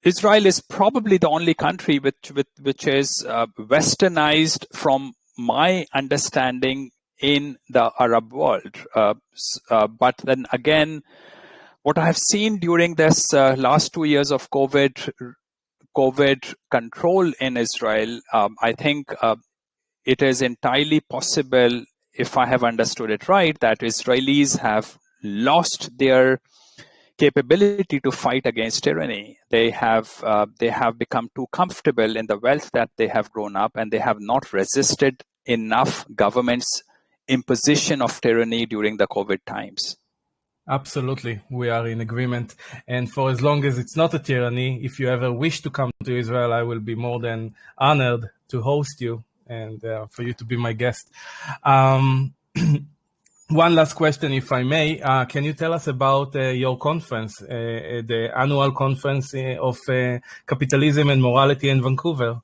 Israel is probably the only country which is westernized from my understanding in the Arab world. But then again, what I have seen during this last 2 years of COVID control in Israel, I think it is entirely possible, if I have understood it right, that Israelis have lost their capability to fight against tyranny. They have become too comfortable in the wealth that they have grown up, and they have not resisted enough government's imposition of tyranny during the COVID times. Absolutely, we are in agreement. And for as long as it's not a tyranny, if you ever wish to come to Israel, I will be more than honored to host you and for you to be my guest. One last question, if I may. Can you tell us about your conference, the annual conference of capitalism and morality in Vancouver?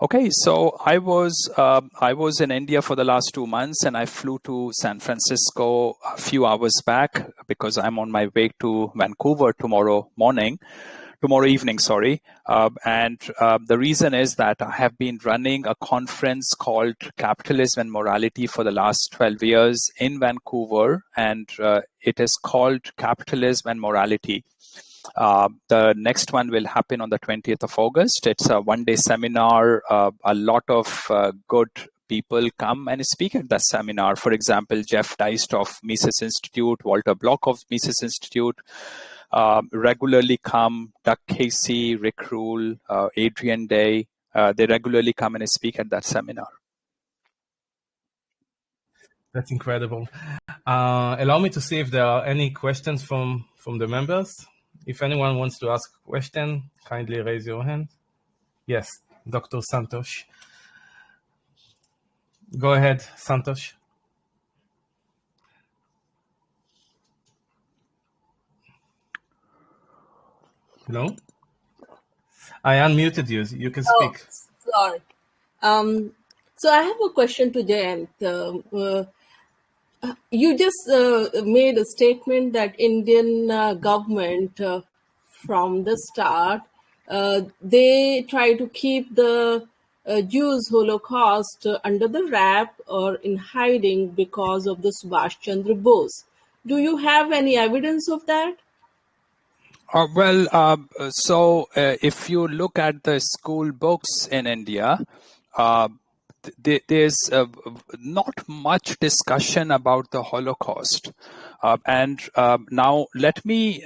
Okay, so I was in India for the last 2 months, and I flew to San Francisco a few hours back because I'm on my way to Vancouver tomorrow evening, sorry. And the reason is that I have been running a conference called Capitalism and Morality for the last 12 years in Vancouver, and it is called Capitalism and Morality. The next one will happen on the 20th of August. It's a one-day seminar. A lot of good people come and speak at the seminar. For example, Jeff Deist of Mises Institute, Walter Block of Mises Institute, regularly come. Doug Casey, Rick Rule, Adrian Day, they regularly come and speak at that seminar. That's incredible. Allow me to see if there are any questions from the members. If anyone wants to ask a question, kindly raise your hand. Yes, Dr. Santosh. Go ahead, Santosh. Hello? I unmuted you. You can speak. Sorry. So I have a question to Jayant. You just made a statement that Indian government, from the start, they try to keep the Jews Holocaust under the wrap or in hiding because of the Subhash Chandra Bose. Do you have any evidence of that? If you look at the school books in India, there's not much discussion about the Holocaust. Now let me,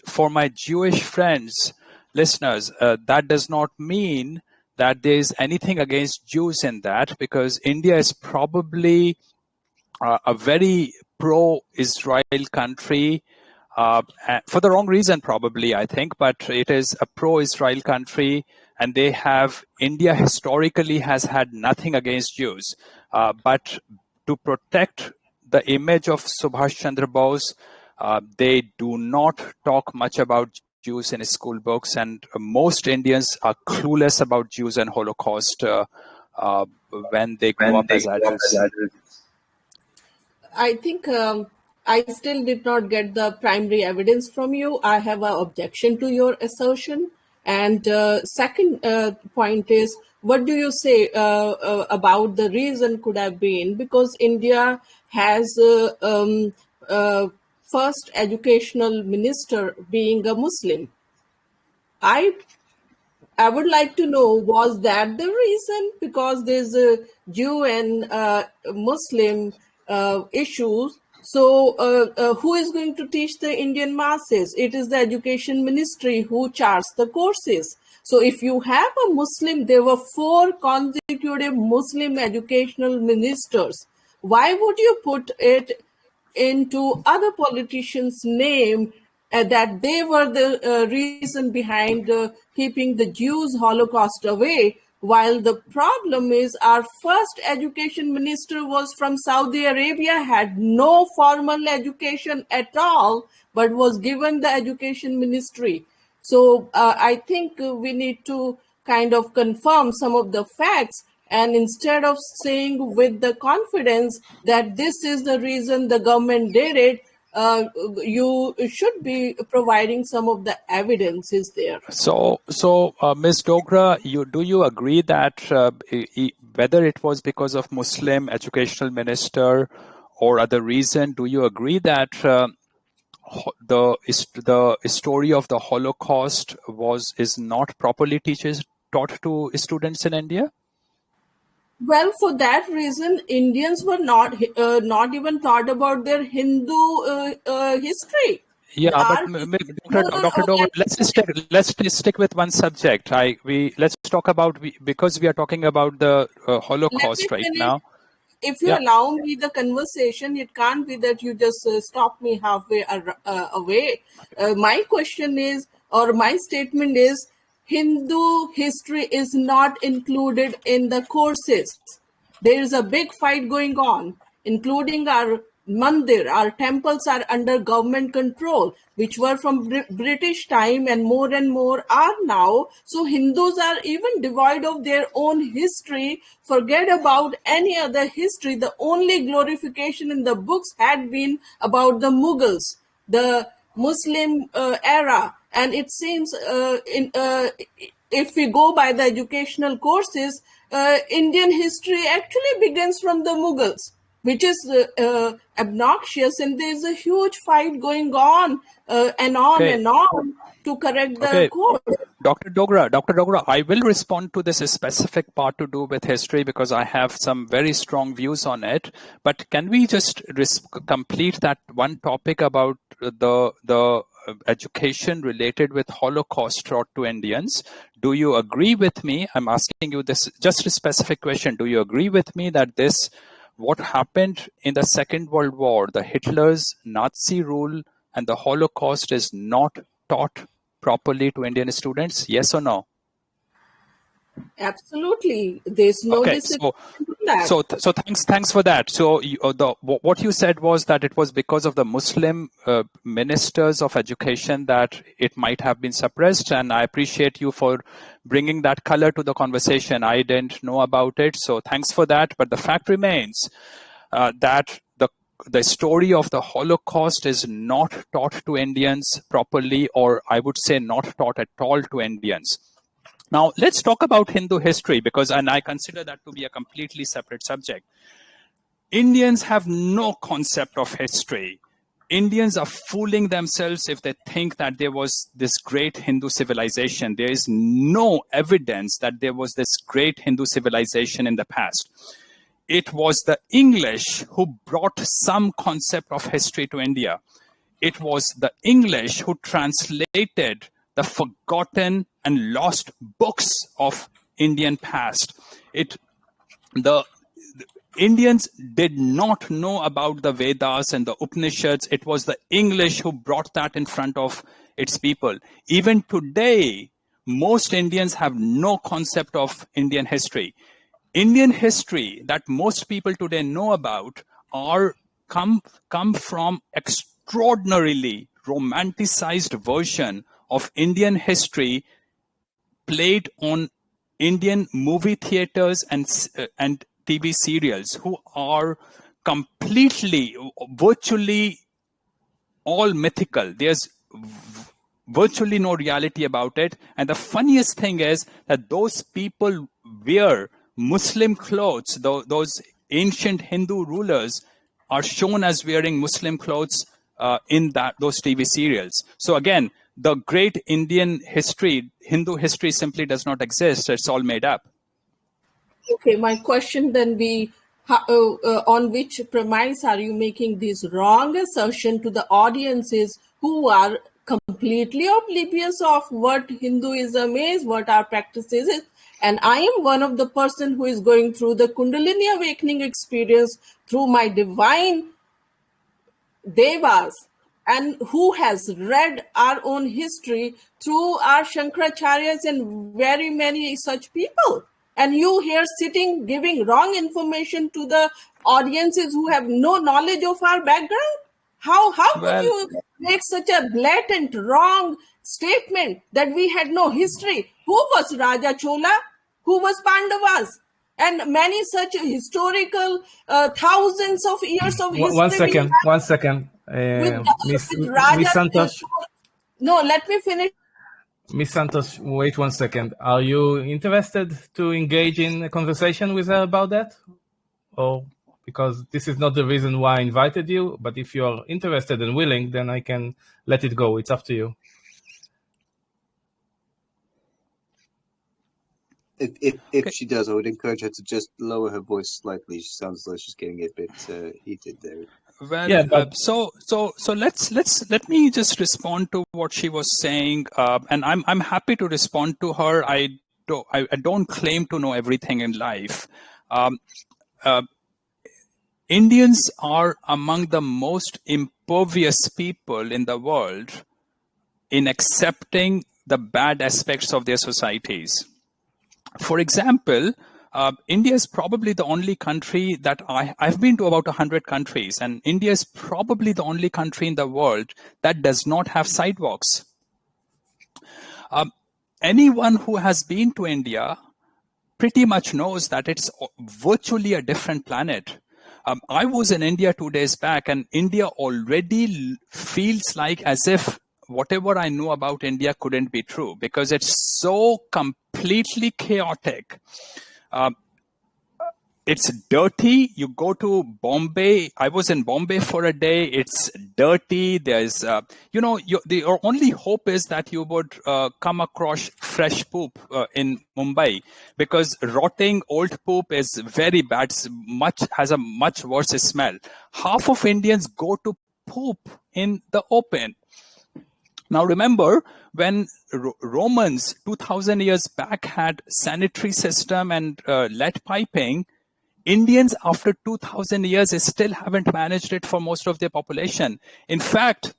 for my Jewish friends, listeners, that does not mean that there is anything against Jews in that, because India is probably a very pro-Israel country, for the wrong reason probably, I think, but it is a pro-Israel country, and India historically has had nothing against Jews. But to protect the image of Subhash Chandra Bose, they do not talk much about Jews in school books, and most Indians are clueless about Jews and Holocaust when they grow up as adults. I think I still did not get the primary evidence from you. I have an objection to your assertion. And second point is, what do you say about the reason could have been? Because India has first educational minister being a Muslim. I would like to know, was that the reason? Because there's a Jew and Muslim issues. So who is going to teach the Indian masses? It is the education ministry who charts the courses. So if you have a Muslim, there were 4 consecutive Muslim educational ministers. Why would you put it into other politicians' name that they were the reason behind keeping the Jews Holocaust away, while the problem is our first education minister was from Saudi Arabia, had no formal education at all, but was given the education ministry. So I think we need to kind of confirm some of the facts. And instead of saying with the confidence that this is the reason the government did it, you should be providing some of the evidence is there. So Ms. Dogra, do you agree that whether it was because of Muslim educational minister or other reason, do you agree that the story of the Holocaust is not properly taught to students in India? Well, for that reason, Indians were not even taught about their Hindu history. Yeah, but Dr. Dogra, let's stick with one subject. Let's talk about, because we are talking about the Holocaust right now. If you allow me the conversation, it can't be that you just stop me halfway away. My question is, or my statement is, Hindu history is not included in the courses. There is a big fight going on, including our mandir, our temples are under government control, which were from British time and more are now. So Hindus are even devoid of their own history. Forget about any other history. The only glorification in the books had been about the Mughals, the Muslim era. And it seems if we go by the educational courses, Indian history actually begins from the Mughals, which is obnoxious, and there's a huge fight going on and on to correct the course. Dr. Dogra, I will respond to this specific part to do with history because I have some very strong views on it. But can we just complete that one topic about the education related with Holocaust taught to Indians? Do you agree with me? I'm asking you this just a specific question. Do you agree with me that this what happened in the Second World War, the Hitler's Nazi rule and the Holocaust is not taught properly to Indian students? Yes or no? Absolutely. There's no Okay, disagreement on that. so thanks for that. So what you said was that it was because of the Muslim ministers of education that it might have been suppressed, and I appreciate you for bringing that color to the conversation. I didn't know about it, so thanks for that. But the fact remains that the story of the Holocaust is not taught to Indians properly, or I would say not taught at all to Indians. Now, let's talk about Hindu history, and I consider that to be a completely separate subject. Indians have no concept of history. Indians are fooling themselves if they think that there was this great Hindu civilization. There is no evidence that there was this great Hindu civilization in the past. It was the English who brought some concept of history to India. It was the English who translated the forgotten and lost books of Indian past. The Indians did not know about the Vedas and the Upanishads. It was the English who brought that in front of its people. Even today, most Indians have no concept of Indian history. Indian history that most people today know about come from extraordinarily romanticized version of Indian history played on Indian movie theaters and TV serials, who are completely, virtually all mythical. There's virtually no reality about it. And the funniest thing is that those people wear Muslim clothes. Those ancient Hindu rulers are shown as wearing Muslim clothes in those TV serials. So again, the great Indian history, Hindu history, simply does not exist. It's all made up. Okay, my question then be, on which premise are you making this wrong assertion to the audiences who are completely oblivious of what Hinduism is, what our practices is? And I am one of the person who is going through the Kundalini awakening experience through my divine devas, and who has read our own history through our Shankaracharyas and very many such people. And you here sitting giving wrong information to the audiences who have no knowledge of our background? How could you make such a blatant wrong statement that we had no history? Who was Raja Chola? Who was Pandavas? And many such historical thousands of years of history. One second. Miss Santosh. No, let me finish. Miss Santosh, wait 1 second. Are you interested to engage in a conversation with her about that? Or because this is not the reason why I invited you, but if you are interested and willing, then I can let it go. It's up to you. If she does, I would encourage her to just lower her voice slightly. She sounds like she's getting a bit heated there. Well, yeah, so let me just respond to what she was saying, and I'm happy to respond to her. I don't claim to know everything in life. Indians are among the most impervious people in the world in accepting the bad aspects of their societies. For example, India is probably the only country that I've been to about 100 countries, and India is probably the only country in the world that does not have sidewalks. Anyone who has been to India pretty much knows that it's virtually a different planet. I was in India 2 days back, and India already feels like as if whatever I know about India couldn't be true, because it's so completely chaotic. It's dirty. You go to Bombay. I was in Bombay for a day. It's dirty. There's, your only hope is that you would come across fresh poop in Mumbai, because rotting old poop is very bad. Has a much worse smell. Half of Indians go to poop in the open. Now remember, when Romans 2000 years back had sanitary system and lead piping, Indians after 2000 years still haven't managed it for most of their population. In fact,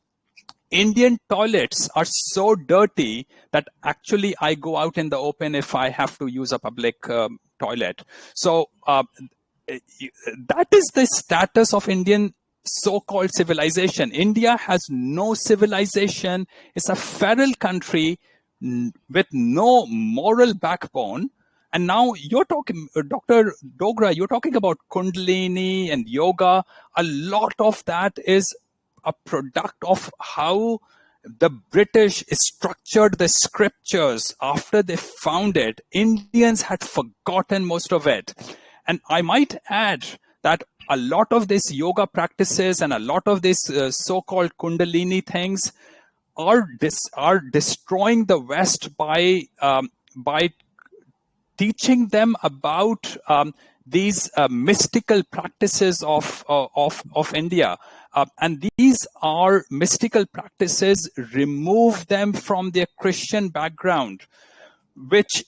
Indian toilets are so dirty that actually I go out in the open if I have to use a public toilet. So that is the status of Indian so-called civilization. India has no civilization. It's a feral country with no moral backbone. And now you're talking, Dr. Dogra, you're talking about Kundalini and yoga. A lot of that is a product of how the British structured the scriptures after they found it. Indians had forgotten most of it. And I might add that a lot of these yoga practices and a lot of these so-called Kundalini things are destroying the West by teaching them about these mystical practices of India. And these are mystical practices, remove them from their Christian background, which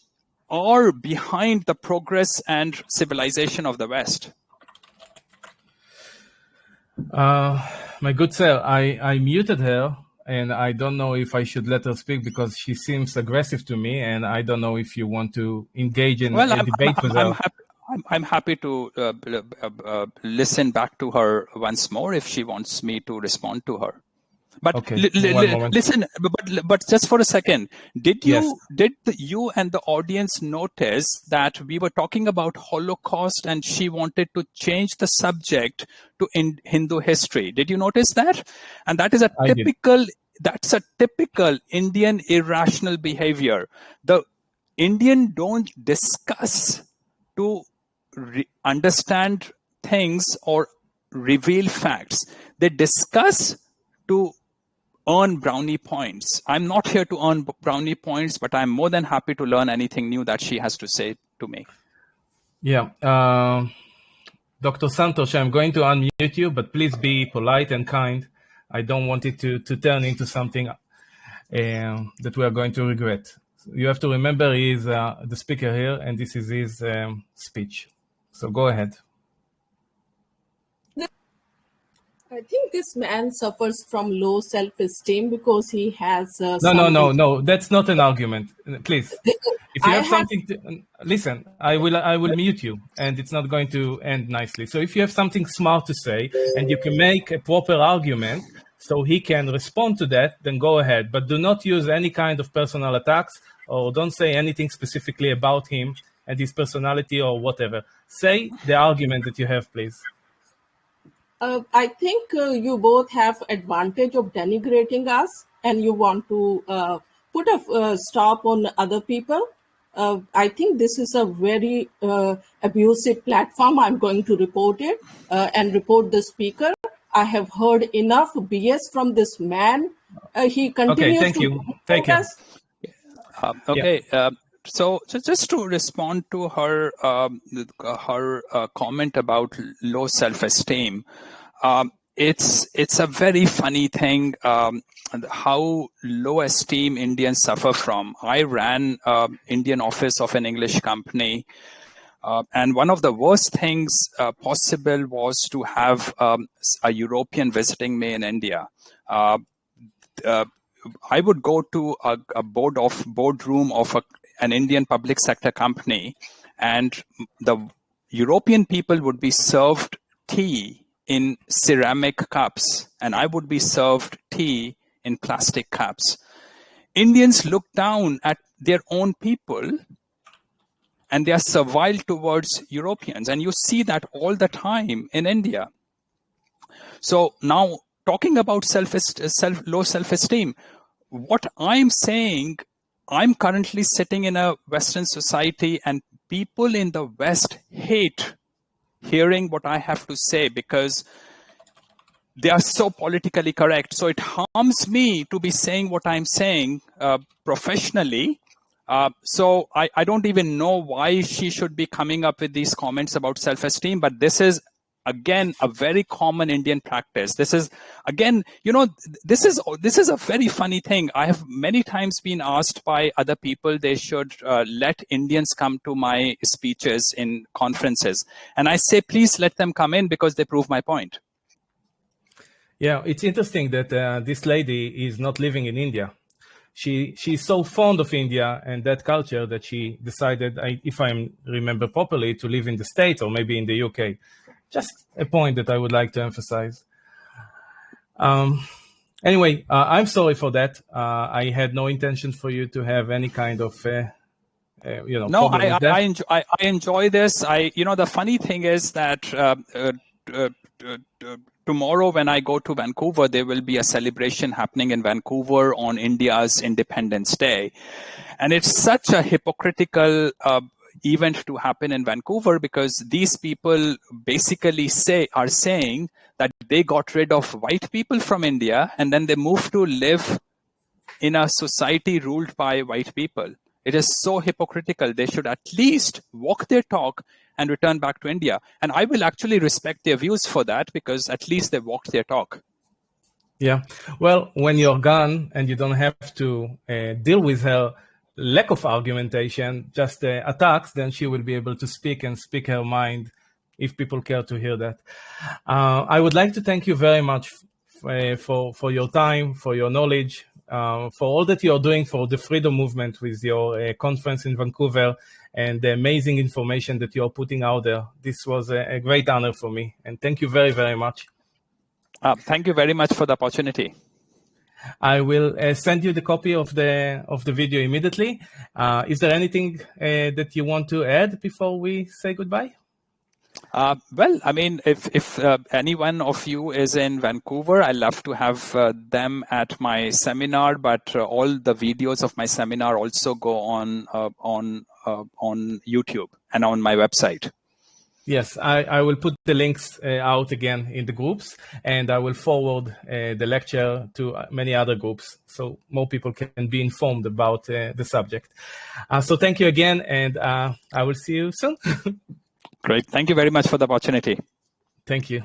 are behind the progress and civilization of the West. My good sir, I muted her, and I don't know if I should let her speak because she seems aggressive to me, and I don't know if you want to engage in a debate with her. I'm happy to listen back to her once more if she wants me to respond to her. But okay, listen, but just for a second, did you Yes. you and the audience notice that we were talking about Holocaust and she wanted to change the subject to Hindu history? Did you notice that? And that is a I did. typical Indian irrational behavior. The Indian don't discuss to understand things or reveal facts. They discuss to earn brownie points. I'm not here to earn brownie points, but I'm more than happy to learn anything new that she has to say to me. Yeah. Dr. Santosh, I'm going to unmute you, but please be polite and kind. I don't want it to turn into something that we are going to regret. You have to remember he is the speaker here, and this is his speech. So go ahead. I think this man suffers from low self-esteem because he has No. That's not an argument. Please, if you have something to listen, I will mute you, and it's not going to end nicely. So if you have something smart to say and you can make a proper argument, so he can respond to that, then go ahead. But do not use any kind of personal attacks, or don't say anything specifically about him and his personality or whatever. Say the argument that you have, please. I think you both have advantage of denigrating us, and you want to put a stop on other people. I think this is a very abusive platform. I'm going to report it and report the speaker. I have heard enough BS from this man. He continues thank you. Thank you. So just to respond to her comment about low self-esteem, it's a very funny thing how low esteem Indians suffer from. I ran Indian office of an English company, and one of the worst things possible was to have a European visiting me in India. I would go to a boardroom of an Indian public sector company, and the European people would be served tea in ceramic cups, and I would be served tea in plastic cups. Indians look down at their own people, and they are servile towards Europeans, and you see that all the time in India. So now, talking about low self-esteem, what I'm saying, I'm currently sitting in a Western society, and people in the West hate hearing what I have to say because they are so politically correct. So it harms me to be saying what I'm saying professionally. So I don't even know why she should be coming up with these comments about self-esteem, but this is Again, a very common Indian practice. This is, again, this is a very funny thing. I have many times been asked by other people they should let Indians come to my speeches in conferences. And I say, please let them come in because they prove my point. Yeah, it's interesting that this lady is not living in India. She's so fond of India and that culture that she decided, if I remember properly, to live in the States or maybe in the UK. Just a point that I would like to emphasize. Anyway, I'm sorry for that. I had no intention for you to have any kind of, No, I enjoy this. The funny thing is that tomorrow when I go to Vancouver, there will be a celebration happening in Vancouver on India's Independence Day. And it's such a hypocritical event to happen in Vancouver because these people basically are saying that they got rid of white people from India and then they moved to live in a society ruled by white people. It is so hypocritical. They should at least walk their talk and return back to India. And I will actually respect their views for that because at least they walked their talk. Yeah. Well, when you're gone and you don't have to deal with her lack of argumentation, just attacks, then she will be able to speak her mind if people care to hear that. I would like to thank you very much for your time, for your knowledge, for all that you're doing for the freedom movement with your conference in Vancouver and the amazing information that you're putting out there. This was a great honor for me. And thank you very, very much. Thank you very much for the opportunity. I will send you the copy of the video immediately. Is there anything that you want to add before we say goodbye? Well, I mean, if any one of you is in Vancouver, I'd love to have them at my seminar. But all the videos of my seminar also go on YouTube and on my website. Yes, I will put the links out again in the groups, and I will forward the lecture to many other groups so more people can be informed about the subject. So thank you again, and I will see you soon. Great. Thank you very much for the opportunity. Thank you.